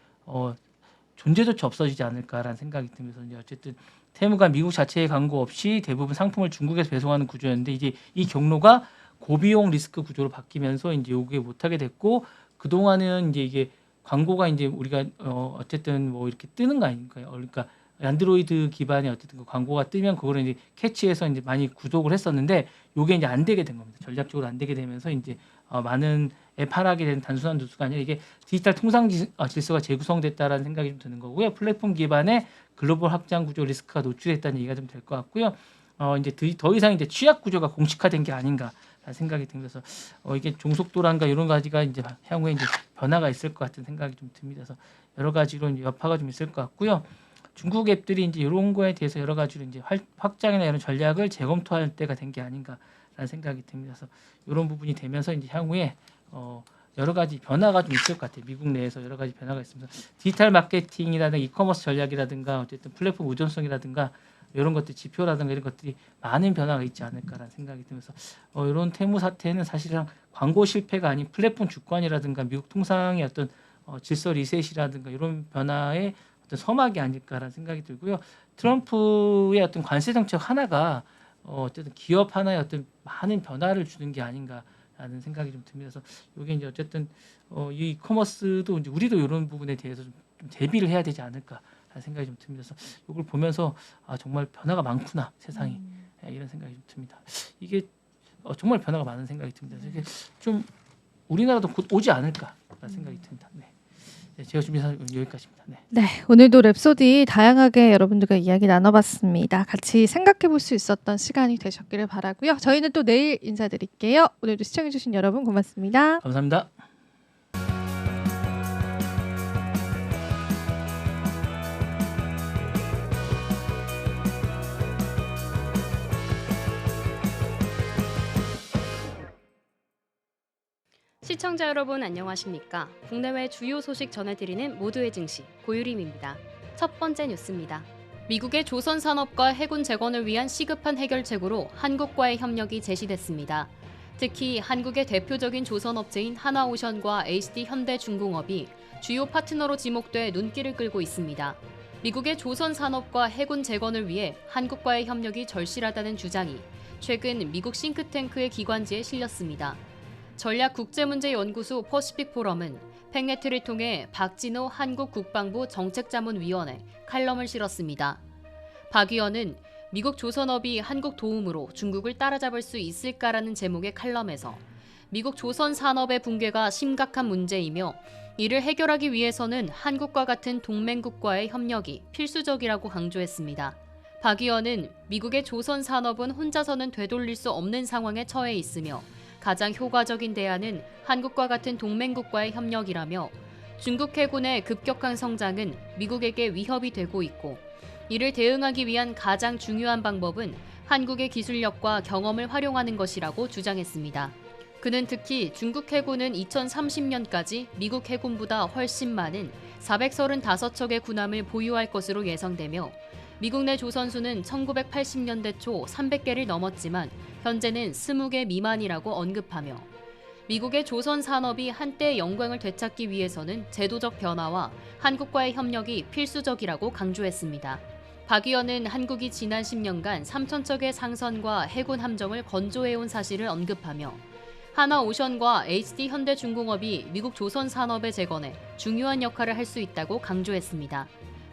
존재조차 없어지지 않을까라는 생각이 들면서 이제 어쨌든 테무가 미국 자체의 광고 없이 대부분 상품을 중국에서 배송하는 구조였는데 이제 이 경로가 고비용 리스크 구조로 바뀌면서 이제 요게 못하게 됐고 그 동안은 이제 이게 광고가 이제 우리가 어쨌든 뭐 이렇게 뜨는 거 아닙니까? 그러니까 안드로이드 기반의 어쨌든 그 광고가 뜨면 그거를 이제 캐치해서 이제 많이 구독을 했었는데 요게 이제 안 되게 된 겁니다. 전략적으로 안 되게 되면서 이제 많은 앱 하락이 된 단순한 누수가 아니라 이게 디지털 통상 질서가 재구성됐다라는 생각이 좀 드는 거고요. 플랫폼 기반의 글로벌 확장 구조 리스크가 노출했다는 얘기가 좀 될 것 같고요. 이제 더 이상 이제 취약 구조가 공식화된 게 아닌가라는 생각이 들면서 이게 종속도란가 이런 가지가 이제 향후에 이제 변화가 있을 것 같은 생각이 좀 듭니다. 그래서 여러 가지로 이제 여파가 좀 있을 것 같고요. 중국 앱들이 이제 이런 거에 대해서 여러 가지로 이제 확장이나 이런 전략을 재검토할 때가 된 게 아닌가라는 생각이 듭니다. 그래서 이런 부분이 되면서 이제 향후에 여러 가지 변화가 좀 있을 것 같아요. 미국 내에서 여러 가지 변화가 있습니다. 디지털 마케팅이라든가 이커머스 전략이라든가 어쨌든 플랫폼 의존성이라든가 이런 것들 지표라든가 이런 것들이 많은 변화가 있지 않을까라는 생각이 들면서 이런 테무 사태는 사실상 광고 실패가 아닌 플랫폼 주권이라든가 미국 통상의 어떤 질서 리셋이라든가 이런 변화의 어떤 서막이 아닐까라는 생각이 들고요. 트럼프의 어떤 관세 정책 하나가 어쨌든 기업 하나에 어떤 많은 변화를 주는 게 아닌가라는 생각이 좀 듭니다. 그래서 이게 이제 어쨌든 이 커머스도 이제 우리도 이런 부분에 대해서 좀 대비를 해야 되지 않을까라는 생각이 좀 듭니다. 그래서 이걸 보면서 정말 변화가 많구나 세상이 이런 생각이 좀 듭니다. 이게 정말 변화가 많은 생각이 듭니다. 그래서 이게 좀 우리나라도 곧 오지 않을까라는 생각이 듭니다. 네. 네, 제가 준비한 사항은 여기까지입니다. 네. 네, 오늘도 랩소디 다양하게 여러분들과 이야기 나눠봤습니다. 같이 생각해볼 수 있었던 시간이 되셨기를 바라고요. 저희는 또 내일 인사드릴게요. 오늘도 시청해주신 여러분 고맙습니다. 감사합니다. 시청자 여러분 안녕하십니까? 국내외 주요 소식 전해드리는 모두의 증시 고유림입니다. 첫 번째 뉴스입니다. 미국의 조선산업과 해군 재건을 위한 시급한 해결책으로 한국과의 협력이 제시됐습니다. 특히 한국의 대표적인 조선업체인 하나오션과 HD현대중공업이 주요 파트너로 지목돼 눈길을 끌고 있습니다. 미국의 조선산업과 해군 재건을 위해 한국과의 협력이 절실하다는 주장이 최근 미국 싱크탱크의 기관지에 실렸습니다. 전략국제문제연구소 퍼시픽 포럼은 팩네트를 통해 박진호 한국국방부 정책자문위원회 칼럼을 실었습니다. 박 위원은 미국 조선업이 한국 도움으로 중국을 따라잡을 수 있을까라는 제목의 칼럼에서 미국 조선 산업의 붕괴가 심각한 문제이며 이를 해결하기 위해서는 한국과 같은 동맹국과의 협력이 필수적이라고 강조했습니다. 박 위원은 미국의 조선 산업은 혼자서는 되돌릴 수 없는 상황에 처해 있으며 가장 효과적인 대안은 한국과 같은 동맹국과의 협력이라며 중국 해군의 급격한 성장은 미국에게 위협이 되고 있고 이를 대응하기 위한 가장 중요한 방법은 한국의 기술력과 경험을 활용하는 것이라고 주장했습니다. 그는 특히 중국 해군은 2030년까지 미국 해군보다 훨씬 많은 435척의 군함을 보유할 것으로 예상되며 미국 내 조선수는 1980년대 초 300개를 넘었지만 현재는 20개 미만이라고 언급하며 미국의 조선 산업이 한때의 영광을 되찾기 위해서는 제도적 변화와 한국과의 협력이 필수적이라고 강조했습니다. 박 위원은 한국이 지난 10년간 3,000척의 상선과 해군 함정을 건조해온 사실을 언급하며 하나오션과 HD현대중공업이 미국 조선 산업의 재건에 중요한 역할을 할 수 있다고 강조했습니다.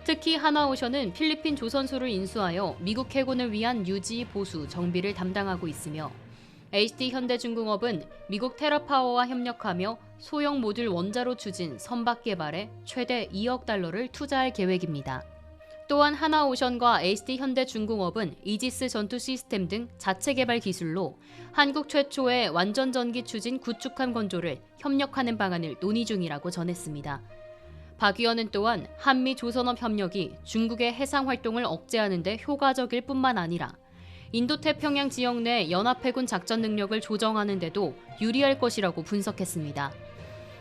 특히 하나오션은 필리핀 조선소를 인수하여 미국 해군을 위한 유지, 보수, 정비를 담당하고 있으며 HD현대중공업은 미국 테라파워와 협력하며 소형 모듈 원자로 추진, 선박 개발에 최대 2억 달러를 투자할 계획입니다. 또한 하나오션과 HD현대중공업은 이지스 전투 시스템 등 자체 개발 기술로 한국 최초의 완전 전기 추진 구축함 건조를 협력하는 방안을 논의 중이라고 전했습니다. 박 위원은 또한 한미 조선업 협력이 중국의 해상 활동을 억제하는 데 효과적일 뿐만 아니라 인도태평양 지역 내 연합해군 작전 능력을 조정하는 데도 유리할 것이라고 분석했습니다.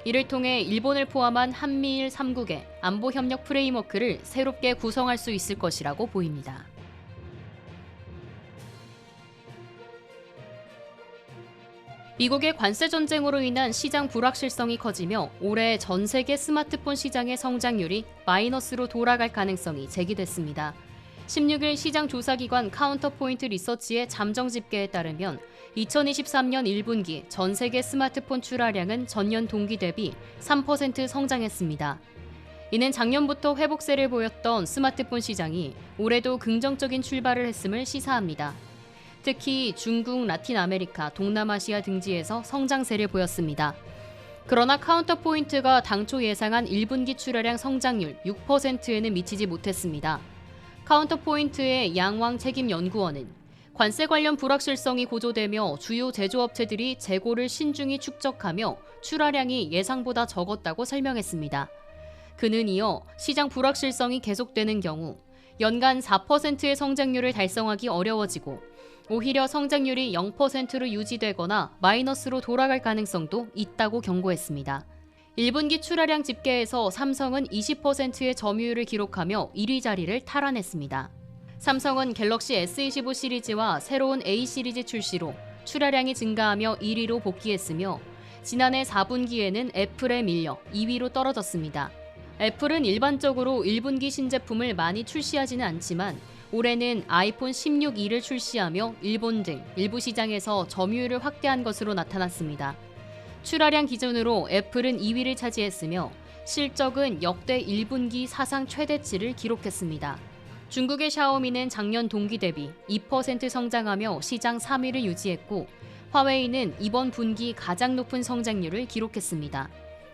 이를 통해 일본을 포함한 한미일 3국의 안보 협력 프레임워크를 새롭게 구성할 수 있을 것이라고 보입니다. 미국의 관세 전쟁으로 인한 시장 불확실성이 커지며 올해 전 세계 스마트폰 시장의 성장률이 마이너스로 돌아갈 가능성이 제기됐습니다. 16일 시장 조사기관 카운터포인트 리서치의 잠정 집계에 따르면 2023년 1분기 전 세계 스마트폰 출하량은 전년 동기 대비 3% 성장했습니다. 이는 작년부터 회복세를 보였던 스마트폰 시장이 올해도 긍정적인 출발을 했음을 시사합니다. 특히 중국, 라틴 아메리카, 동남아시아 등지에서 성장세를 보였습니다. 그러나 카운터포인트가 당초 예상한 1분기 출하량 성장률 6%에는 미치지 못했습니다. 카운터포인트의 양왕 책임연구원은 관세 관련 불확실성이 고조되며 주요 제조업체들이 재고를 신중히 축적하며 출하량이 예상보다 적었다고 설명했습니다. 그는 이어 시장 불확실성이 계속되는 경우 연간 4%의 성장률을 달성하기 어려워지고 오히려 성장률이 0%로 유지되거나 마이너스로 돌아갈 가능성도 있다고 경고했습니다. 1분기 출하량 집계에서 삼성은 20%의 점유율을 기록하며 1위 자리를 탈환했습니다. 삼성은 갤럭시 S25 시리즈와 새로운 A 시리즈 출시로 출하량이 증가하며 1위로 복귀했으며 지난해 4분기에는 애플에 밀려 2위로 떨어졌습니다. 애플은 일반적으로 1분기 신제품을 많이 출시하지는 않지만 올해는 아이폰 16E를 출시하며 일본 등 일부 시장에서 점유율을 확대한 것으로 나타났습니다. 출하량 기준으로 애플은 2위를 차지했으며 실적은 역대 1분기 사상 최대치를 기록했습니다. 중국의 샤오미는 작년 동기 대비 2% 성장하며 시장 3위를 유지했고 화웨이는 이번 분기 가장 높은 성장률을 기록했습니다.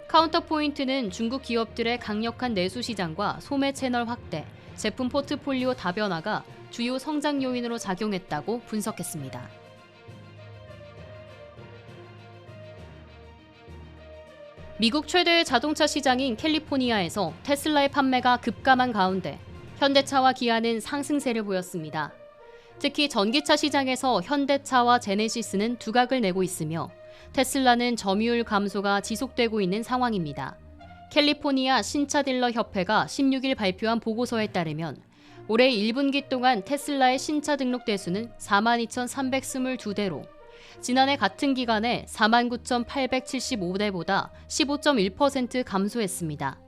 카운터포인트는 중국 기업들의 강력한 내수 시장과 소매 채널 확대, 제품 포트폴리오 다변화가 주요 성장 요인으로 작용했다고 분석했습니다. 미국 최대의 자동차 시장인 캘리포니아에서 테슬라의 판매가 급감한 가운데 현대차와 기아는 상승세를 보였습니다. 특히 전기차 시장에서 현대차와 제네시스는 두각을 내고 있으며 테슬라는 점유율 감소가 지속되고 있는 상황입니다. 캘리포니아 신차 딜러 협회가 16일 발표한 보고서에 따르면 올해 1분기 동안 테슬라의 신차 등록 대수는 42,322대로 지난해 같은 기간에 49,875대보다 15.1% 감소했습니다.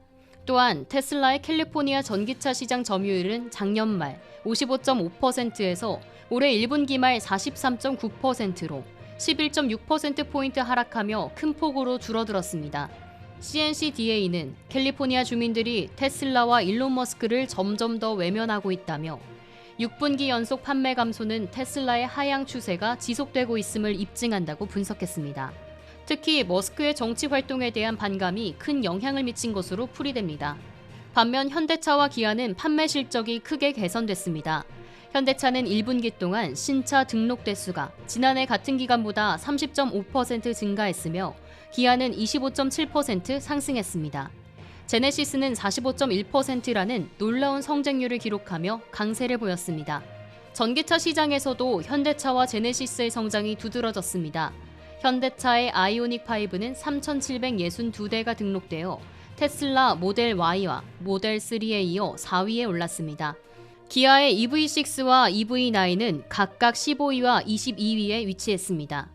또한 테슬라의 캘리포니아 전기차 시장 점유율은 작년 말 55.5%에서 올해 1분기 말 43.9%로 11.6%포인트 하락하며 큰 폭으로 줄어들었습니다. CNCDA는 캘리포니아 주민들이 테슬라와 일론 머스크를 점점 더 외면하고 있다며 6분기 연속 판매 감소는 테슬라의 하향 추세가 지속되고 있음을 입증한다고 분석했습니다. 특히 머스크의 정치 활동에 대한 반감이 큰 영향을 미친 것으로 풀이됩니다. 반면 현대차와 기아는 판매 실적이 크게 개선됐습니다. 현대차는 1분기 동안 신차 등록 대수가 지난해 같은 기간보다 30.5% 증가했으며 기아는 25.7% 상승했습니다. 제네시스는 45.1%라는 놀라운 성장률을 기록하며 강세를 보였습니다. 전기차 시장에서도 현대차와 제네시스의 성장이 두드러졌습니다. 현대차의 아이오닉5는 3,762대가 등록되어 테슬라 모델 Y와 모델 3에 이어 4위에 올랐습니다. 기아의 EV6와 EV9은 각각 15위와 22위에 위치했습니다.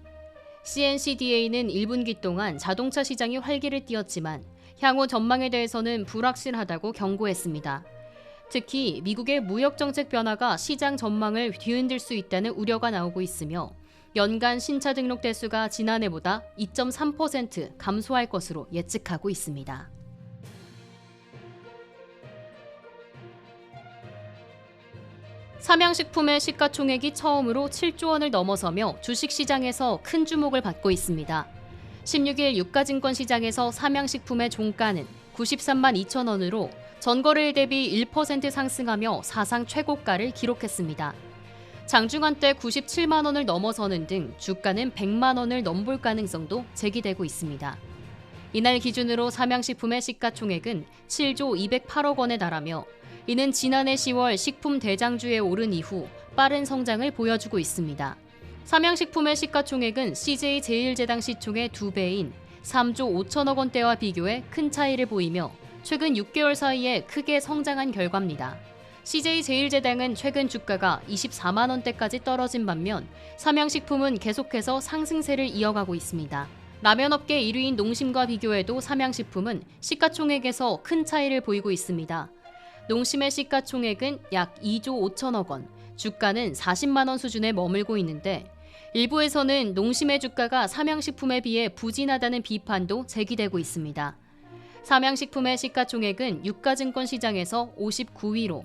CNCDA는 1분기 동안 자동차 시장이 활기를 띠었지만 향후 전망에 대해서는 불확실하다고 경고했습니다. 특히 미국의 무역정책 변화가 시장 전망을 뒤흔들 수 있다는 우려가 나오고 있으며 연간 신차 등록 대수가 지난해보다 2.3% 감소할 것으로 예측하고 있습니다. 삼양식품의 시가총액이 처음으로 7조 원을 넘어서며 주식시장에서 큰 주목을 받고 있습니다. 16일 유가증권 시장에서 삼양식품의 종가는 93만 2천 원으로 전거래일 대비 1% 상승하며 사상 최고가를 기록했습니다. 장중한 때 97만 원을 넘어서는 등 주가는 100만 원을 넘볼 가능성도 제기되고 있습니다. 이날 기준으로 삼양식품의 시가총액은 7조 208억 원에 달하며 이는 지난해 10월 식품 대장주에 오른 이후 빠른 성장을 보여주고 있습니다. 삼양식품의 시가총액은 CJ제일제당 시총의 2배인 3조 5천억 원대와 비교해 큰 차이를 보이며 최근 6개월 사이에 크게 성장한 결과입니다. CJ제일제당은 최근 주가가 24만 원대까지 떨어진 반면 삼양식품은 계속해서 상승세를 이어가고 있습니다. 라면업계 1위인 농심과 비교해도 삼양식품은 시가총액에서 큰 차이를 보이고 있습니다. 농심의 시가총액은 약 2조 5천억 원, 주가는 40만 원 수준에 머물고 있는데 일부에서는 농심의 주가가 삼양식품에 비해 부진하다는 비판도 제기되고 있습니다. 삼양식품의 시가총액은 유가증권 시장에서 59위로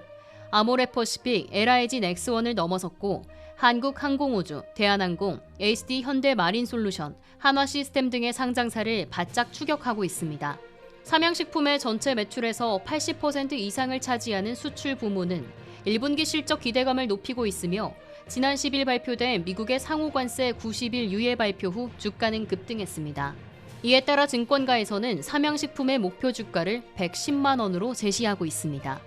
아모레퍼시픽, LIG 넥스원을 넘어섰고 한국항공우주, 대한항공, HD 현대마린솔루션, 한화시스템 등의 상장사를 바짝 추격하고 있습니다. 삼양식품의 전체 매출에서 80% 이상을 차지하는 수출 부문은 1분기 실적 기대감을 높이고 있으며 지난 10일 발표된 미국의 상호관세 90일 유예 발표 후 주가는 급등했습니다. 이에 따라 증권가에서는 삼양식품의 목표 주가를 110만 원으로 제시하고 있습니다.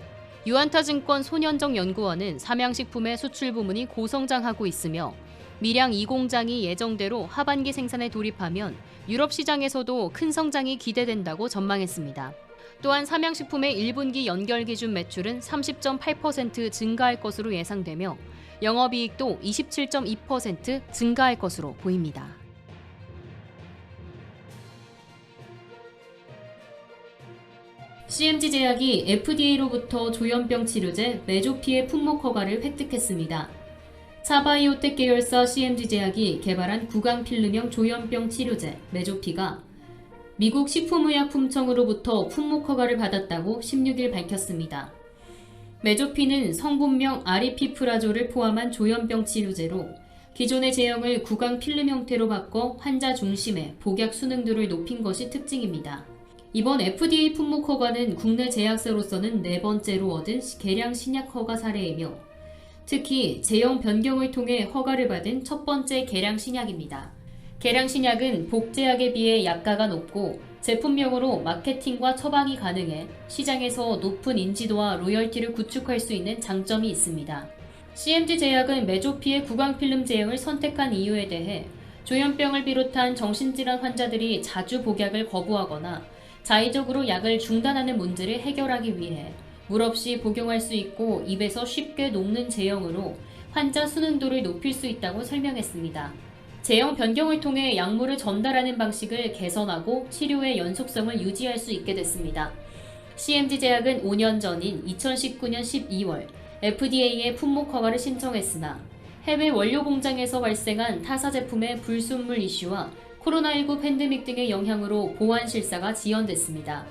유안타증권 손현정 연구원은 삼양식품의 수출 부문이 고성장하고 있으며 밀양 2공장이 예정대로 하반기 생산에 돌입하면 유럽 시장에서도 큰 성장이 기대된다고 전망했습니다. 또한 삼양식품의 1분기 연결 기준 매출은 30.8% 증가할 것으로 예상되며 영업이익도 27.2% 증가할 것으로 보입니다. CMG 제약이 FDA로부터 조현병 치료제 메조피의 품목 허가를 획득했습니다. 차바이오텍 계열사 CMG 제약이 개발한 구강 필름형 조현병 치료제 메조피가 미국 식품의약품청으로부터 품목 허가를 받았다고 16일 밝혔습니다. 메조피는 성분명 아리피프라졸을 포함한 조현병 치료제로 기존의 제형을 구강 필름 형태로 바꿔 환자 중심의 복약 수능도를 높인 것이 특징입니다. 이번 FDA 품목 허가는 국내 제약사로서는 4번째로 얻은 개량 신약 허가 사례이며 특히 제형 변경을 통해 허가를 받은 첫 번째 개량 신약입니다. 개량 신약은 복제약에 비해 약가가 높고 제품명으로 마케팅과 처방이 가능해 시장에서 높은 인지도와 로열티를 구축할 수 있는 장점이 있습니다. CMG 제약은 메조피의 구강필름 제형을 선택한 이유에 대해 조현병을 비롯한 정신질환 환자들이 자주 복약을 거부하거나 자의적으로 약을 중단하는 문제를 해결하기 위해 물 없이 복용할 수 있고 입에서 쉽게 녹는 제형으로 환자 수능도를 높일 수 있다고 설명했습니다. 제형 변경을 통해 약물을 전달하는 방식을 개선하고 치료의 연속성을 유지할 수 있게 됐습니다. CMG 제약은 5년 전인 2019년 12월 FDA에 품목 허가를 신청했으나 해외 원료 공장에서 발생한 타사 제품의 불순물 이슈와 코로나19 팬데믹 등의 영향으로 보안 실사가 지연됐습니다.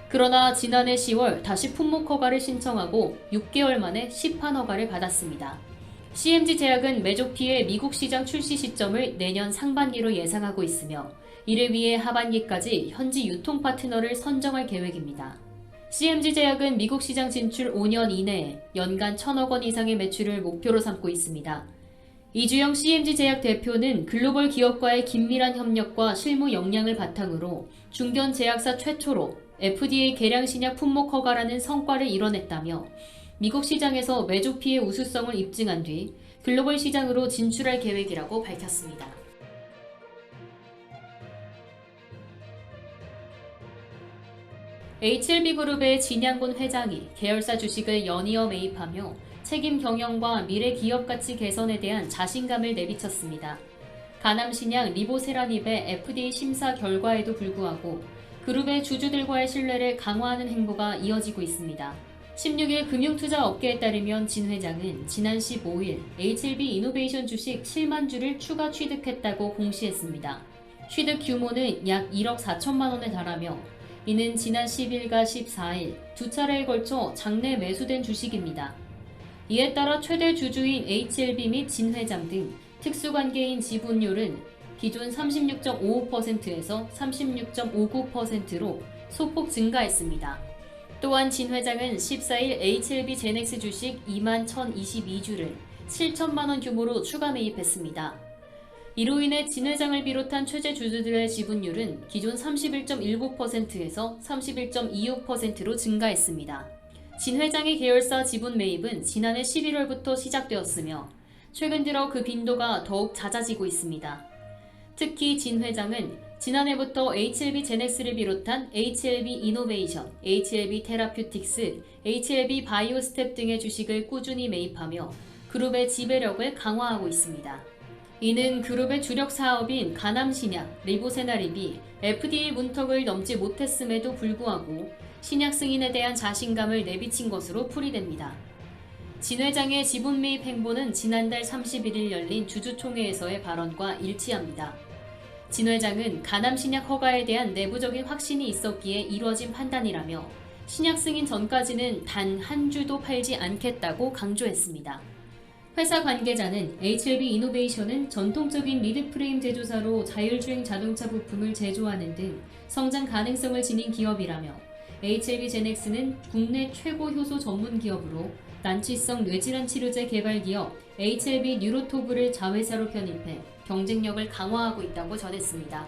그러나 지난해 10월 다시 품목 허가를 신청하고 6개월 만에 시판 허가를 받았습니다. CMG 제약은 메조피의 미국 시장 출시 시점을 내년 상반기로 예상하고 있으며 이를 위해 하반기까지 현지 유통 파트너를 선정할 계획입니다. CMG 제약은 미국 시장 진출 5년 이내에 연간 1,000억 원 이상의 매출을 목표로 삼고 있습니다. 이주영 CMG 제약 대표는 글로벌 기업과의 긴밀한 협력과 실무 역량을 바탕으로 중견 제약사 최초로 FDA 개량 신약 품목 허가라는 성과를 이뤄냈다며 미국 시장에서 메조피의 우수성을 입증한 뒤 글로벌 시장으로 진출할 계획이라고 밝혔습니다. HLB그룹의 진양곤 회장이 계열사 주식을 연이어 매입하며 책임 경영과 미래 기업 가치 개선에 대한 자신감을 내비쳤습니다. 가남신약 리보세라닙의 FDA 심사 결과에도 불구하고 그룹의 주주들과의 신뢰를 강화하는 행보가 이어지고 있습니다. 16일 금융투자 업계에 따르면 진 회장은 지난 15일 HLB 이노베이션 주식 7만 주를 추가 취득했다고 공시했습니다. 취득 규모는 약 1억 4천만 원에 달하며 이는 지난 10일과 14일 두 차례에 걸쳐 장내 매수된 주식입니다. 이에 따라 최대 주주인 HLB 및 진 회장 등 특수관계인 지분율은 기존 36.55%에서 36.59%로 소폭 증가했습니다. 또한 진 회장은 14일 HLB 제넥스 주식 2만 1,022주를 7천만 원 규모로 추가 매입했습니다. 이로 인해 진 회장을 비롯한 최대 주주들의 지분율은 기존 31.19%에서 31.26%로 증가했습니다. 진 회장의 계열사 지분 매입은 지난해 11월부터 시작되었으며 최근 들어 그 빈도가 더욱 잦아지고 있습니다. 특히 진 회장은 지난해부터 HLB 제넥스를 비롯한 HLB 이노베이션, HLB 테라퓨틱스, HLB 바이오스텝 등의 주식을 꾸준히 매입하며 그룹의 지배력을 강화하고 있습니다. 이는 그룹의 주력 사업인 가남신약, 리보세나립이 FDA 문턱을 넘지 못했음에도 불구하고 신약 승인에 대한 자신감을 내비친 것으로 풀이됩니다. 진 회장의 지분 매입 행보는 지난달 31일 열린 주주총회에서의 발언과 일치합니다. 진 회장은 가남신약 허가에 대한 내부적인 확신이 있었기에 이루어진 판단이라며 신약 승인 전까지는 단 한 주도 팔지 않겠다고 강조했습니다. 회사 관계자는 HLB 이노베이션은 전통적인 미드프레임 제조사로 자율주행 자동차 부품을 제조하는 등 성장 가능성을 지닌 기업이라며 HLB 제넥스는 국내 최고 효소 전문 기업으로 난치성 뇌질환 치료제 개발 기업 HLB 뉴로토브를 자회사로 편입해 경쟁력을 강화하고 있다고 전했습니다.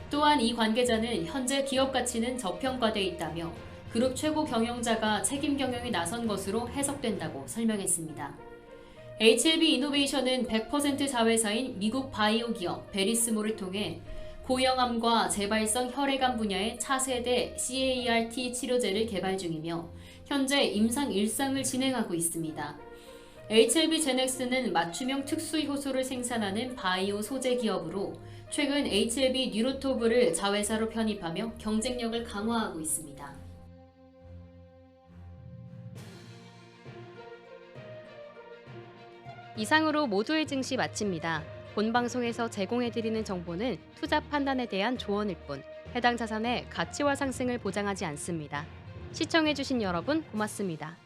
또한 이 관계자는 현재 기업 가치는 저평가돼 있다며 그룹 최고 경영자가 책임 경영에 나선 것으로 해석된다고 설명했습니다. HLB 이노베이션은 100% 자회사인 미국 바이오 기업 베리스모를 통해 고형암과 재발성 혈액암 분야의 차세대 CAR-T 치료제를 개발 중이며 현재 임상 1상을 진행하고 있습니다. HLB 제넥스는 맞춤형 특수 효소를 생산하는 바이오 소재 기업으로 최근 HLB 뉴로토브를 자회사로 편입하며 경쟁력을 강화하고 있습니다. 이상으로 모두의 증시 마칩니다. 본 방송에서 제공해드리는 정보는 투자 판단에 대한 조언일 뿐 해당 자산의 가치와 상승을 보장하지 않습니다. 시청해주신 여러분 고맙습니다.